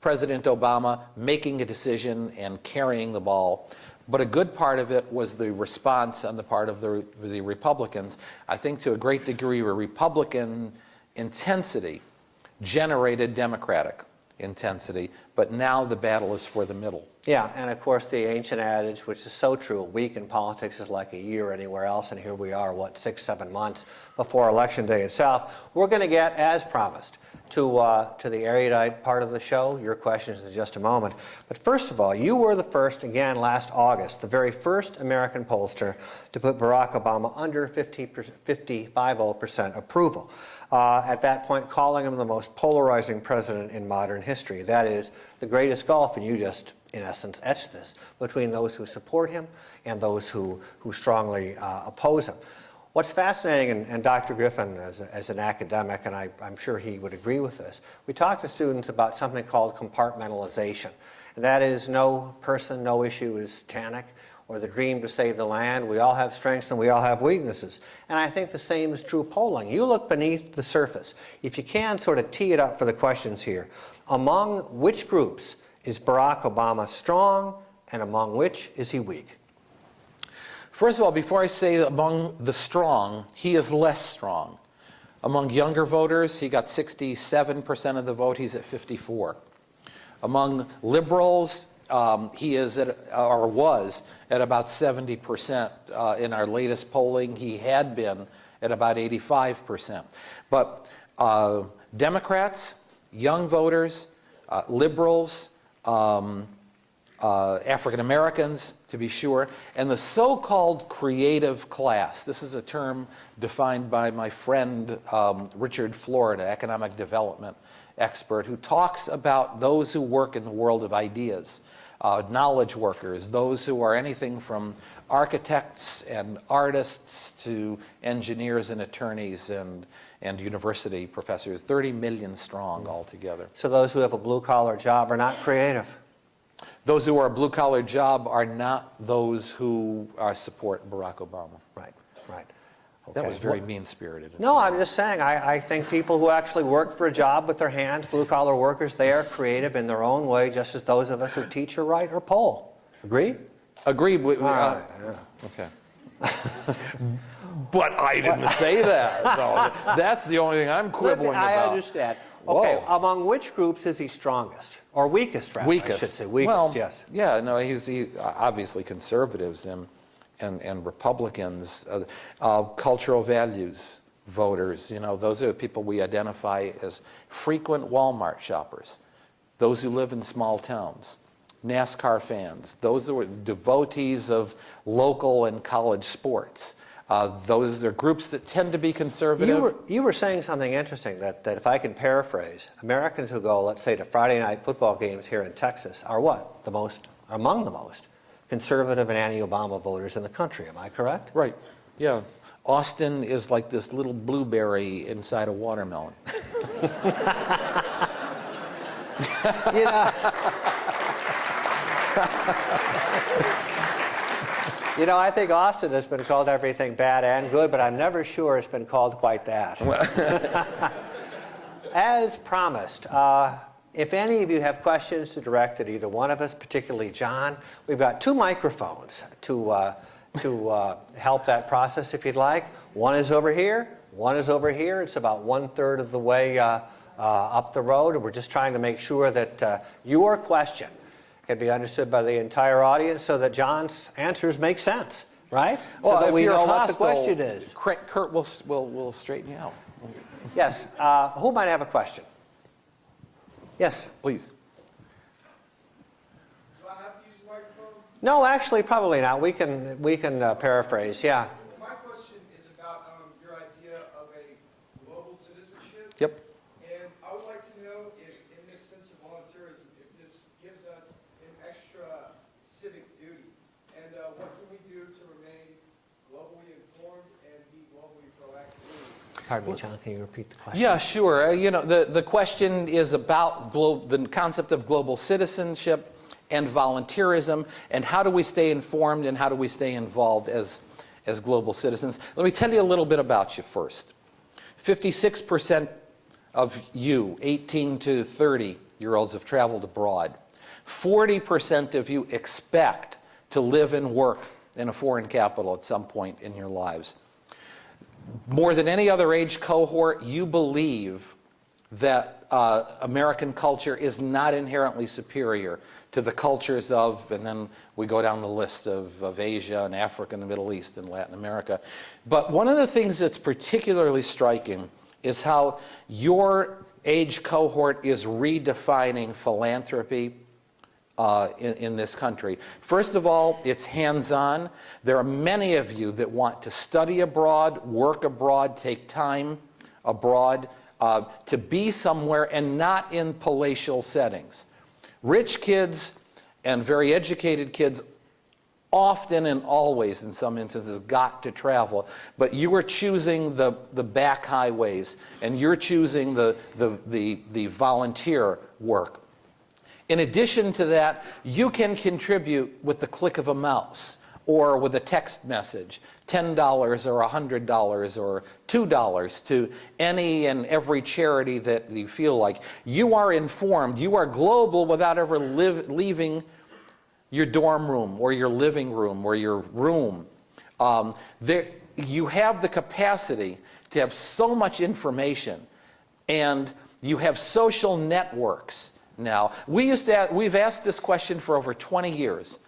President Obama making a decision and carrying the ball. But a good part of it was the response on the part of the Republicans. I think to a great degree, Republican intensity generated Democratic intensity, but now the battle is for the middle. Yeah, and of course the ancient adage, which is so true, a week in politics is like a year anywhere else, and here we are, 6, 7 months before Election Day itself. We're going to get, as promised, to the erudite part of the show, your questions in just a moment. But first of all, you were the first, again, last August, the very first American pollster to put Barack Obama under 50% approval. At that point, calling him the most polarizing president in modern history. That is the greatest gulf, and you just, in essence, etched this, between those who support him and those who strongly oppose him. What's fascinating, and Dr. Griffin, as an academic, and I'm sure he would agree with this, we talk to students about something called compartmentalization. And that is no person, no issue is Tannic, or the dream to save the land. We all have strengths and we all have weaknesses. And I think the same is true polling. You look beneath the surface. If you can sort of tee it up for the questions here, among which groups is Barack Obama strong, and among which is he weak? First of all, before I say among the strong, he is less strong. Among younger voters, he got 67% of the vote. He's at 54%. Among liberals, he is at, or was at about 70% in our latest polling. He had been at about 85%. But Democrats, young voters, liberals, African Americans, to be sure, and the so-called creative class. This is a term defined by my friend Richard Florida, economic development expert, who talks about those who work in the world of ideas, knowledge workers, those who are anything from architects and artists to engineers and attorneys and university professors, 30 million strong altogether. So those who have a blue-collar job are not creative? Those who are a blue-collar job are not those who support Barack Obama. Right, right. Okay. That was very mean-spirited. No, I'm just saying, I think people who actually work for a job with their hands, blue-collar workers, they are creative in their own way, just as those of us who teach or write or poll. Agree? Agree. Yeah. Okay. But I didn't say that. So that's the only thing I'm quibbling about. I understand. Okay, Whoa. among which groups is he strongest? Or weakest, rather, Weakest. I should say. Weakest, well, yes. Yeah, no, he's obviously conservatives and Republicans, cultural values voters, those are the people we identify as frequent Walmart shoppers, those who live in small towns, NASCAR fans, those who are devotees of local and college sports. Those are groups that tend to be conservative. You were saying something interesting that if I can paraphrase, Americans who go, let's say, to Friday night football games here in Texas are what? Among the most conservative and anti-Obama voters in the country. Am I correct? Right. Yeah. Austin is like this little blueberry inside a watermelon. I think Austin has been called everything bad and good, but I'm never sure it's been called quite that. As promised, if any of you have questions to direct at either one of us, particularly John, we've got 2 microphones to help that process if you'd like. One is over here, one is over here. It's about 1/3 of the way up the road, and we're just trying to make sure that your question can be understood by the entire audience so that John's answers make sense, right? Well, so that if we you're know what the hostile, question is. Kurt will straighten you out. Yes, who might have a question? Yes. Please. Do I have to use the microphone? No, actually, probably not. We can paraphrase. Yeah. My question is about your idea of a global citizenship. Yep. And I would like to know if, in this sense of volunteerism, if this gives us an extra civic duty. And what can we do to remain globally informed and be globally proactive? Pardon me, John. Can you repeat the question? Yeah, sure. The question is about the concept of global citizenship and volunteerism, and how do we stay informed and how do we stay involved as global citizens. Let me tell you a little bit about you first. 56% of you, 18 to 30-year-olds, have traveled abroad. 40% of you expect to live and work in a foreign capital at some point in your lives. More than any other age cohort, you believe that American culture is not inherently superior to the cultures of, and then we go down the list of Asia and Africa and the Middle East and Latin America. But one of the things that's particularly striking is how your age cohort is redefining philanthropy in this country. First of all, it's hands-on. There are many of you that want to study abroad, work abroad, take time abroad, to be somewhere and not in palatial settings. Rich kids and very educated kids often and always, in some instances, got to travel, but you are choosing the back highways, and you're choosing the volunteer work. In addition to that, you can contribute with the click of a mouse or with a text message, $10 or $100 or $2 to any and every charity that you feel like. You are informed, you are global without ever leaving your dorm room or your living room or your room. You have the capacity to have so much information, and you have social networks now. We've asked this question for over 20 years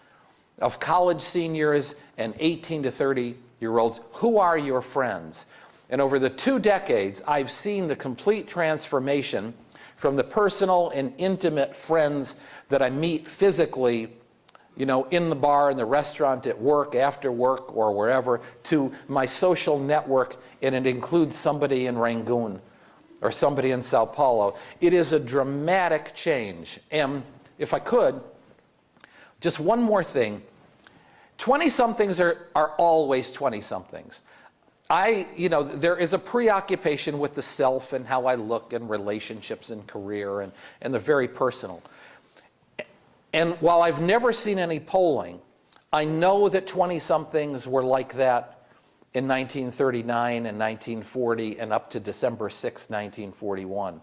of college seniors and 18 to 30-year-olds. Who are your friends? And over the 2 decades, I've seen the complete transformation from the personal and intimate friends that I meet physically, in the bar, in the restaurant, at work, after work, or wherever, to my social network, and it includes somebody in Rangoon or somebody in Sao Paulo. It is a dramatic change. And if I could, just one more thing. 20-somethings are always 20-somethings. There is a preoccupation with the self and how I look and relationships and career and the very personal. And while I've never seen any polling, I know that 20-somethings were like that in 1939 and 1940 and up to December 6, 1941.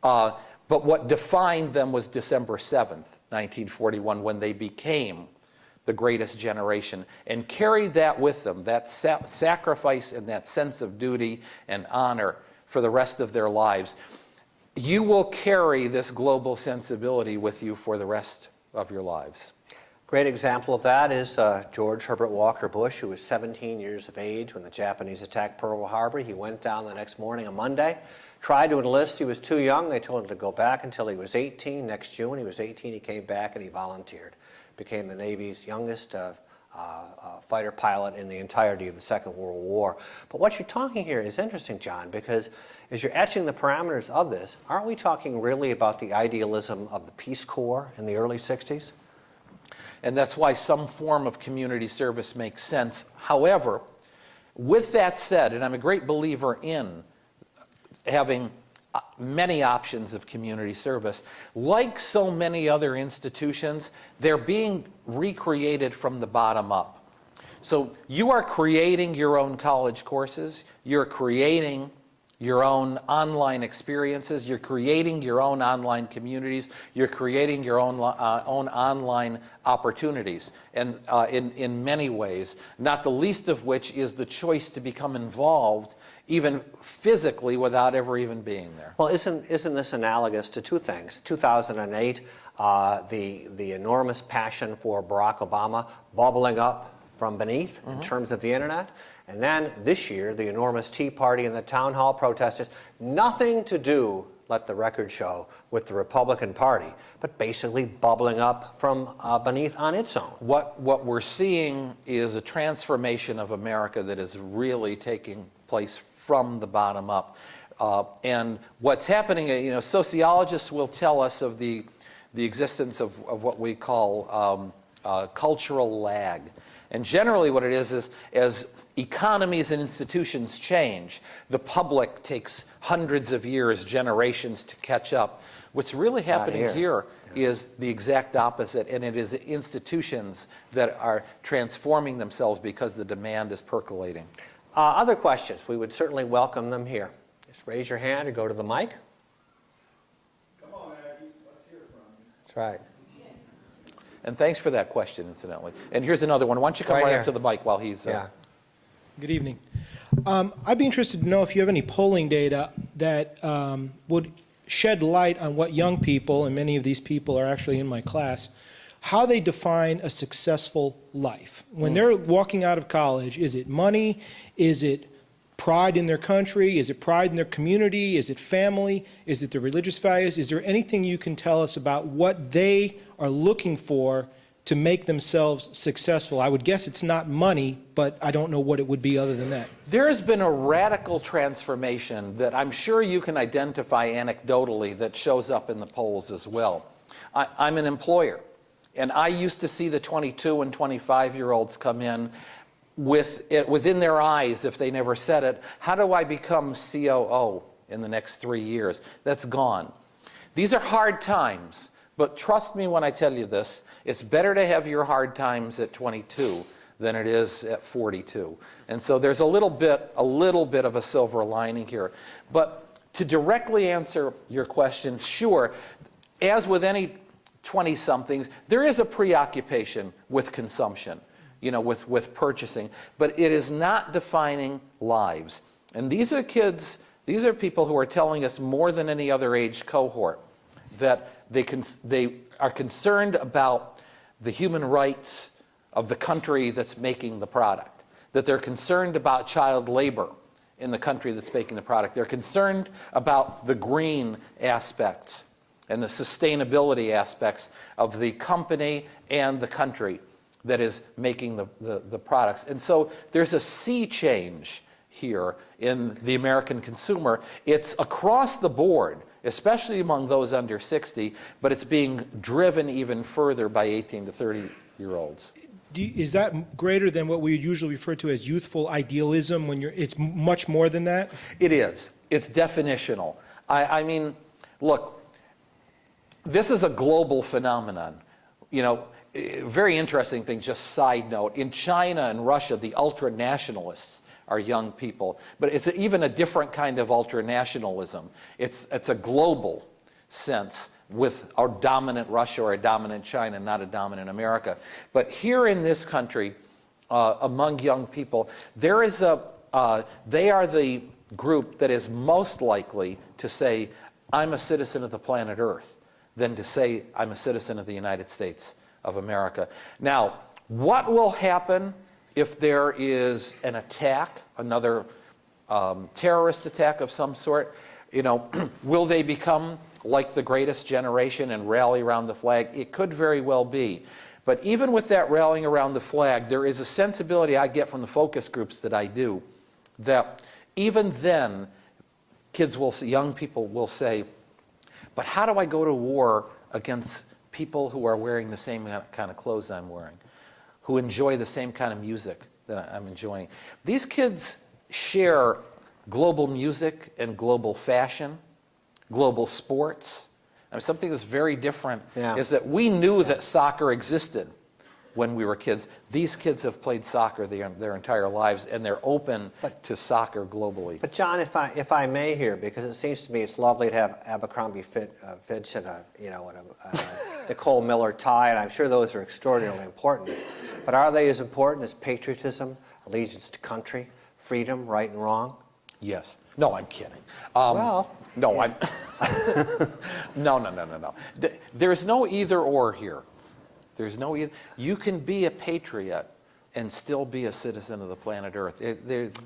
But what defined them was December 7th, 1941, when they became the greatest generation and carried that with them, that sacrifice and that sense of duty and honor for the rest of their lives. You will carry this global sensibility with you for the rest of your lives. Great example of that is George Herbert Walker Bush, who was 17 years of age when the Japanese attacked Pearl Harbor. He went down the next morning, a Monday, tried to enlist. He was too young. They told him to go back until he was 18. Next June, he was 18. He came back and he volunteered. Became the Navy's youngest fighter pilot in the entirety of the Second World War. But what you're talking here is interesting, John, because as you're etching the parameters of this, aren't we talking really about the idealism of the Peace Corps in the early 60s? And that's why some form of community service makes sense. However, with that said, and I'm a great believer in having many options of community service, like so many other institutions, they're being recreated from the bottom up. So you are creating your own college courses, you're creating your own online experiences. You're creating your own online communities. You're creating your own online opportunities, and in many ways, not the least of which is the choice to become involved even physically without ever even being there. Well, isn't this analogous to two things? 2008, the enormous passion for Barack Obama bubbling up from beneath in terms of the internet. And then this year, the enormous Tea Party and the town hall protesters, nothing to do, let the record show, with the Republican Party, but basically bubbling up from beneath on its own. What we're seeing is a transformation of America that is really taking place from the bottom up. And what's happening, sociologists will tell us of the existence of what we call cultural lag. And generally what it is as economies and institutions change, the public takes hundreds of years, generations to catch up. What's really happening here is the exact opposite, and it is institutions that are transforming themselves because the demand is percolating. Other questions? We would certainly welcome them here. Just raise your hand or go to the mic. Come on, Aggies, let's hear from you. That's right. And thanks for that question, incidentally. And here's another one. Why don't you come Right right here. up to the mic while he's... Yeah. Good evening. I'd be interested to know if you have any polling data that would shed light on what young people, and many of these people are actually in my class, how they define a successful life. When they're walking out of college, is it money? Is it pride in their country? Is it pride in their community? Is it family? Is it their religious values? Is there anything you can tell us about what they are looking for to make themselves successful? I would guess it's not money, but I don't know what it would be other than that. There has been a radical transformation that I'm sure you can identify anecdotally that shows up in the polls as well. I'm an employer, and I used to see the 22 and 25-year-olds come in with, it was in their eyes if they never said it, how do I become COO in the next 3 years? That's gone. These are hard times, but trust me when I tell you this, it's better to have your hard times at 22 than it is at 42. And so there's a little bit of a silver lining here. But to directly answer your question, sure, as with any 20-somethings, there is a preoccupation with consumption, with purchasing, but it is not defining lives. And these are kids, these are people who are telling us more than any other age cohort that they are concerned about the human rights of the country that's making the product, that they're concerned about child labor in the country that's making the product. They're concerned about the green aspects and the sustainability aspects of the company and the country that is making the products. And so there's a sea change here in the American consumer. It's across the board, especially among those under 60, but it's being driven even further by 18 to 30-year-olds. Is that greater than what we would usually refer to as youthful idealism? It's much more than that? It is. It's definitional. I mean, look, this is a global phenomenon. Very interesting thing, just side note. In China and Russia, the ultra-nationalists are young people, but it's even a different kind of ultra-nationalism. It's a global sense with a dominant Russia or a dominant China, not a dominant America. But here in this country, among young people, they are the group that is most likely to say, I'm a citizen of the planet Earth, than to say, I'm a citizen of the United States of America. Now, what will happen if there is an attack, another terrorist attack of some sort? Will they become like the greatest generation and rally around the flag? It could very well be. But even with that rallying around the flag, there is a sensibility I get from the focus groups that I do, that even then, young people will say, but how do I go to war against people who are wearing the same kind of clothes I'm wearing, who enjoy the same kind of music that I'm enjoying? These kids share global music and global fashion, global sports. Something that's very different is that we knew that soccer existed when we were kids. These kids have played soccer their entire lives, and they're open to soccer globally. But John, if I may here, because it seems to me it's lovely to have Abercrombie Fitch and a Nicole Miller tie, and I'm sure those are extraordinarily important. But are they as important as patriotism, allegiance to country, freedom, right and wrong? Yes. No, I'm kidding. Well, no, yeah. No. There's no either or here. There's no either. You can be a patriot and still be a citizen of the planet Earth.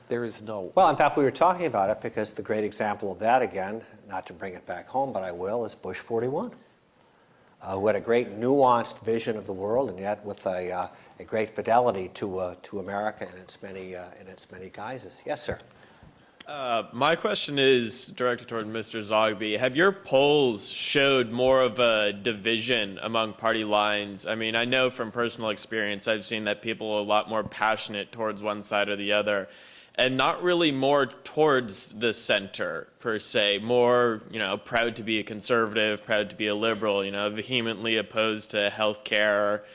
There is no. Well, in fact, we were talking about it because the great example of that, again, not to bring it back home, but I will, is Bush 41, who had a great nuanced vision of the world, and yet with a great fidelity to America in its many guises. Yes, sir. My question is directed toward Mr. Zogby. Have your polls showed more of a division among party lines? I mean, I know from personal experience, I've seen that people are a lot more passionate towards one side or the other, and not really more towards the center, per se. More, proud to be a conservative, proud to be a liberal, vehemently opposed to health care,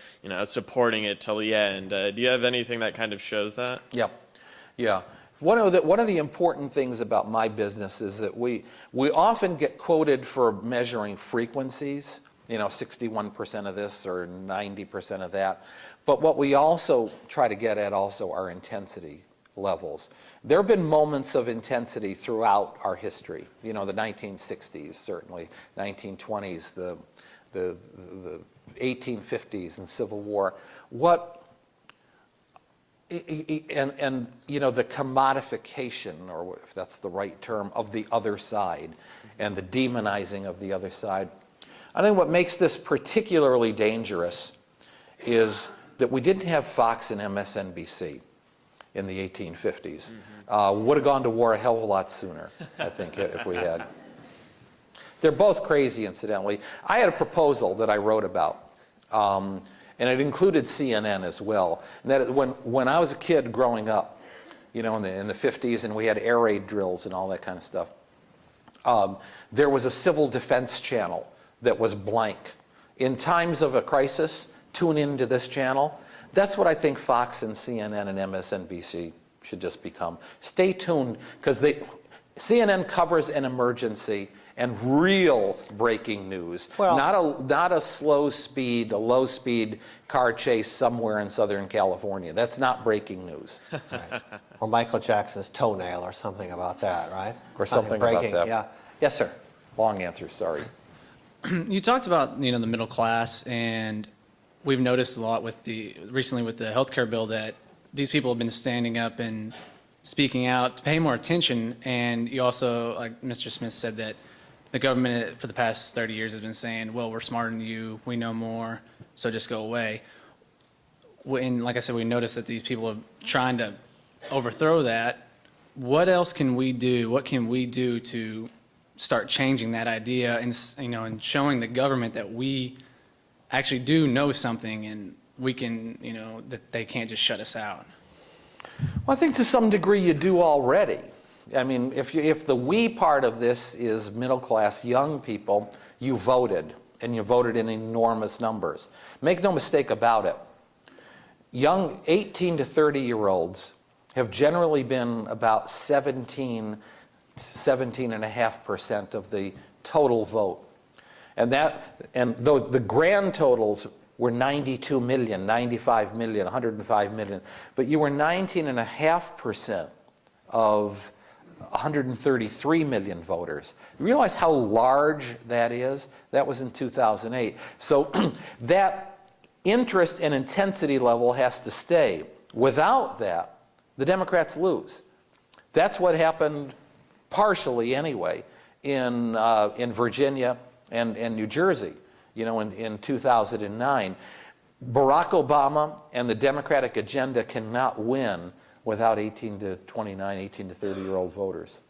supporting it till the end. Do you have anything that kind of shows that? Yeah. One of the important things about my business is that we often get quoted for measuring frequencies, 61% of this or 90% of that. But what we also try to get at also are intensity levels. There have been moments of intensity throughout our history. The 1960s, certainly, 1920s, the 1850s and Civil War. And the commodification, or if that's the right term, of the other side and the demonizing of the other side. I think what makes this particularly dangerous is that we didn't have Fox and MSNBC in the 1850s. Would have gone to war a hell of a lot sooner, I think, if we had. They're both crazy, incidentally. I had a proposal that I wrote about. And it included CNN as well. And that when I was a kid growing up, in the 50s, and we had air raid drills and all that kind of stuff, there was a civil defense channel that was blank. In times of a crisis, tune into this channel. That's what I think Fox and CNN and MSNBC should just become. Stay tuned, because CNN covers an emergency and real breaking news. Well, not a low speed car chase somewhere in Southern California. That's not breaking news. Right. Or Michael Jackson's toenail or something about that, right? Or something about that. Yeah. Yes, sir. Long answer, sorry. You talked about the middle class, and we've noticed a lot recently with the healthcare bill that these people have been standing up and speaking out to pay more attention. And you also, like Mr. Smith said, that the government for the past 30 years has been saying, well, we're smarter than you, we know more, so just go away. And like I said, we noticed that these people are trying to overthrow that. What else can we do? What can we do to start changing that idea and showing the government that we actually do know something, and we can, that they can't just shut us out? Well, I think to some degree you do already. I mean, if the we part of this is middle-class young people, you voted, and you voted in enormous numbers. Make no mistake about it. Young 18 to 30-year-olds have generally been about 17.5% of the total vote. And the grand totals were 92 million, 95 million, 105 million. But you were 19.5% of 133 million voters. You realize how large that is? That was in 2008. So that interest and intensity level has to stay. Without that, the Democrats lose. That's what happened partially anyway in Virginia and New Jersey, in 2009. Barack Obama and the Democratic agenda cannot win without 18 to 29, 18 to 30-year-old voters.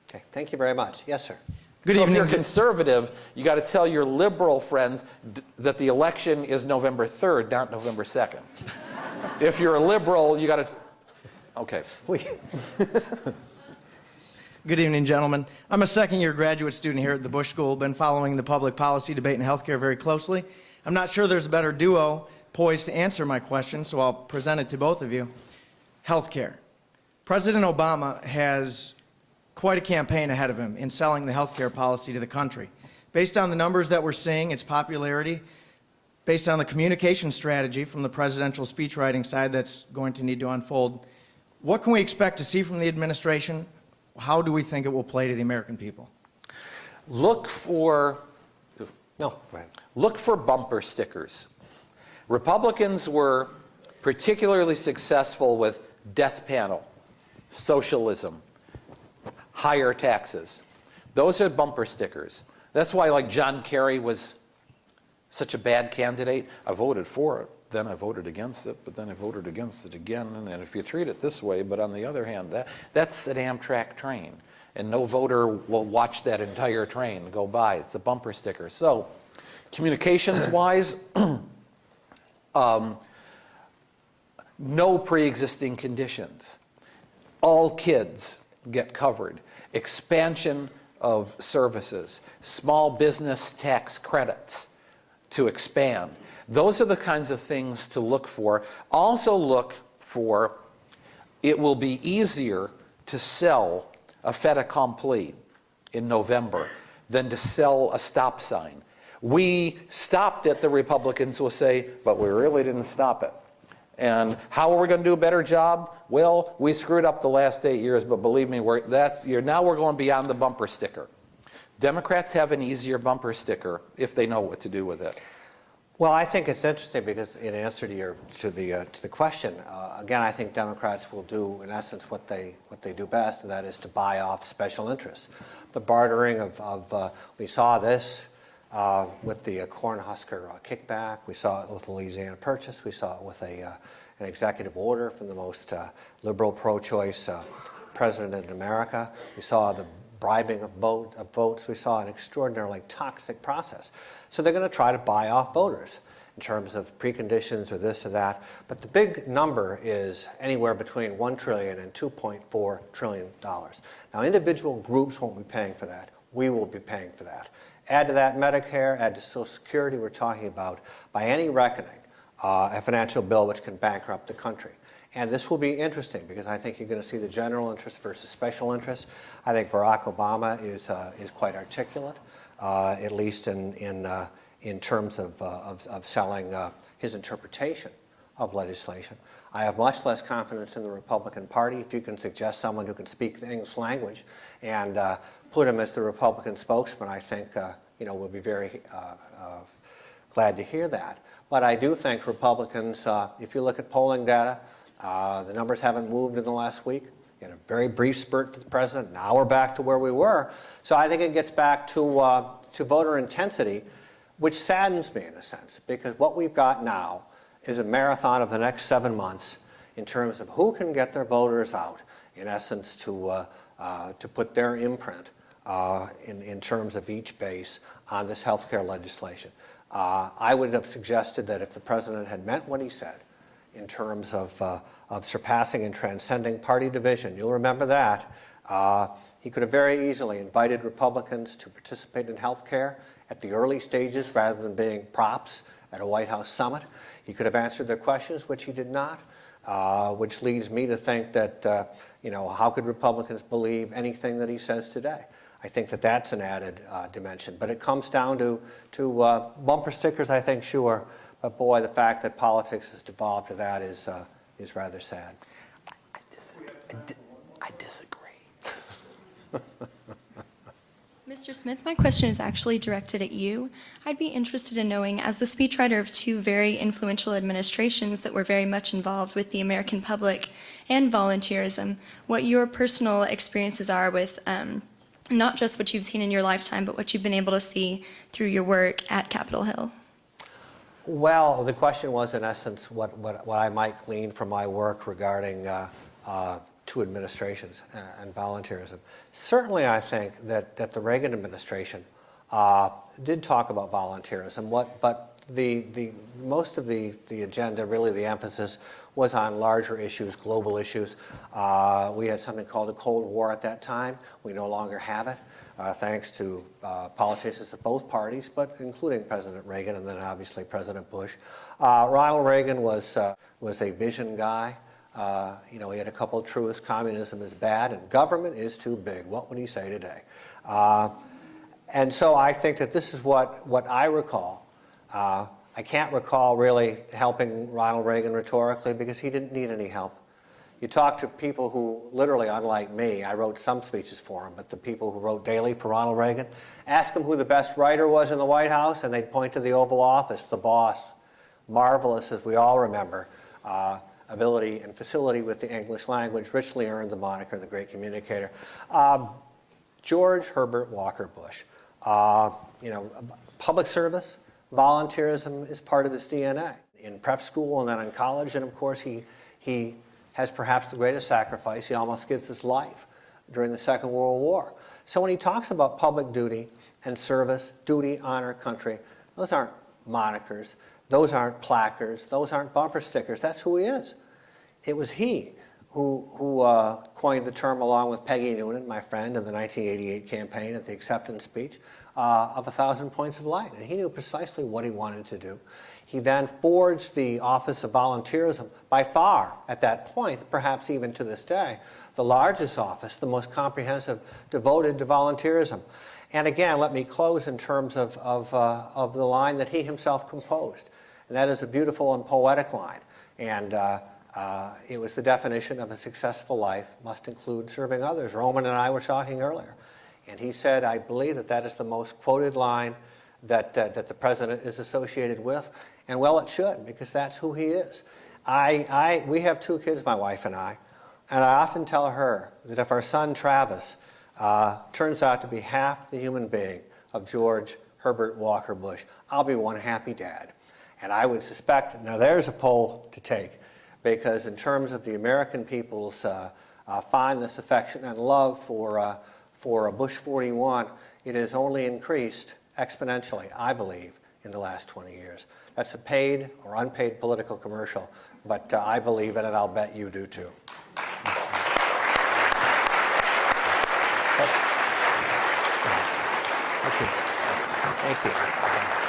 Okay, thank you very much. Yes, sir. Good evening. If you're conservative, you got to tell your liberal friends that the election is November 3rd, not November 2nd. If you're a liberal, you got to... Okay. Good evening, gentlemen. I'm a second-year graduate student here at the Bush School. Been following the public policy debate in healthcare very closely. I'm not sure there's a better duo poised to answer my question, so I'll present it to both of you. Healthcare. President Obama has quite a campaign ahead of him in selling the healthcare policy to the country. Based on the numbers that we're seeing, its popularity, based on the communication strategy from the presidential speechwriting side that's going to need to unfold, what can we expect to see from the administration? How do we think it will play to the American people? Look for No, go ahead. Look for bumper stickers. Republicans were particularly successful with death panel, socialism, higher taxes. Those are bumper stickers. That's why, like, John Kerry was such a bad candidate. I voted for it, then I voted against it, but then I voted against it again. And if you treat it this way, but on the other hand, that's an Amtrak train. And no voter will watch that entire train go by. It's a bumper sticker. So, communications-wise, no pre-existing conditions. All kids get covered. Expansion of services. Small business tax credits to expand. Those are the kinds of things to look for. Also look for, it will be easier to sell a fait accompli in November than to sell a stop sign. We stopped it, the Republicans will say, but we really didn't stop it. And how are we going to do a better job? Well, we screwed up the last 8 years, but believe me, now we're going beyond the bumper sticker. Democrats have an easier bumper sticker if they know what to do with it. Well, I think it's interesting because in answer to the question, again, I think Democrats will do, in essence, what they do best, and that is to buy off special interests. The bartering of we saw this with the Cornhusker kickback. We saw it with the Louisiana Purchase. We saw it with an executive order from the most liberal pro-choice president in America. We saw the bribing of votes. We saw an extraordinarily toxic process. So they're going to try to buy off voters in terms of preconditions or this or that. But the big number is anywhere between $1 trillion and $2.4 trillion. Now, individual groups won't be paying for that. We will be paying for that. Add to that Medicare, add to Social Security, we're talking about, by any reckoning, a financial bill which can bankrupt the country. And this will be interesting because I think you're going to see the general interest versus special interest. I think Barack Obama is quite articulate, at least in terms of selling his interpretation of legislation. I have much less confidence in the Republican Party. If you can suggest someone who can speak the English language and put him as the Republican spokesman, I think we'll be very glad to hear that. But I do think Republicans, if you look at polling data, the numbers haven't moved in the last week. You had a very brief spurt for the president. Now we're back to where we were. So I think it gets back to voter intensity, which saddens me in a sense, because what we've got now is a marathon of the next 7 months in terms of who can get their voters out, in essence, to put their imprint in terms of each base on this health care legislation. I would have suggested that if the president had meant what he said in terms of surpassing and transcending party division, you'll remember that, he could have very easily invited Republicans to participate in health care at the early stages rather than being props at a White House summit. He could have answered their questions, which he did not, which leads me to think that, how could Republicans believe anything that he says today? I think that that's an added dimension. But it comes down to bumper stickers, I think, sure. But boy, the fact that politics has devolved to that is rather sad. I disagree. Mr. Smith, my question is actually directed at you. I'd be interested in knowing, as the speechwriter of two very influential administrations that were very much involved with the American public and volunteerism, what your personal experiences are with not just what you've seen in your lifetime, but what you've been able to see through your work at Capitol Hill. Well, the question was, in essence, what I might glean from my work regarding two administrations and volunteerism. Certainly, I think that the Reagan administration did talk about volunteerism, but the most of the agenda, really the emphasis, was on larger issues, global issues. We had something called the Cold War at that time. We no longer have it, thanks to politicians of both parties, but including President Reagan and then obviously President Bush. Ronald Reagan was a vision guy. He had a couple of truths. Communism is bad and government is too big. What would he say today? And so I think that this is what I recall. I can't recall really helping Ronald Reagan rhetorically because he didn't need any help. You talk to people who literally, unlike me, I wrote some speeches for him, but the people who wrote daily for Ronald Reagan, ask them who the best writer was in the White House, and they'd point to the Oval Office, the boss. Marvelous, as we all remember, ability and facility with the English language, richly earned the moniker, the great communicator. George Herbert Walker Bush. Public service, volunteerism is part of his DNA. In prep school and then in college, and of course he has perhaps the greatest sacrifice. He almost gives his life during the Second World War. So when he talks about public duty and service, duty, honor, country, those aren't monikers, those aren't placards, those aren't bumper stickers. That's who he is. It was he who coined the term, along with Peggy Noonan, my friend, in the 1988 campaign at the acceptance speech, of 1,000 points of light. And he knew precisely what he wanted to do. He then forged the office of volunteerism, by far, at that point, perhaps even to this day, the largest office, the most comprehensive, devoted to volunteerism. And again, let me close in terms of the line that he himself composed. And that is a beautiful and poetic line. And it was the definition of a successful life must include serving others. Roman and I were talking earlier. And he said, I believe that is the most quoted line that the president is associated with. And well, it should, because that's who he is. We have 2 kids, my wife and I often tell her that if our son Travis turns out to be half the human being of George Herbert Walker Bush, I'll be one happy dad. And I would suspect, now there's a poll to take, because in terms of the American people's fondness, affection, and love for Bush 41, it has only increased exponentially, I believe, in the last 20 years. That's a paid or unpaid political commercial, but I believe in it, and I'll bet you do too. Thank you. Thank you.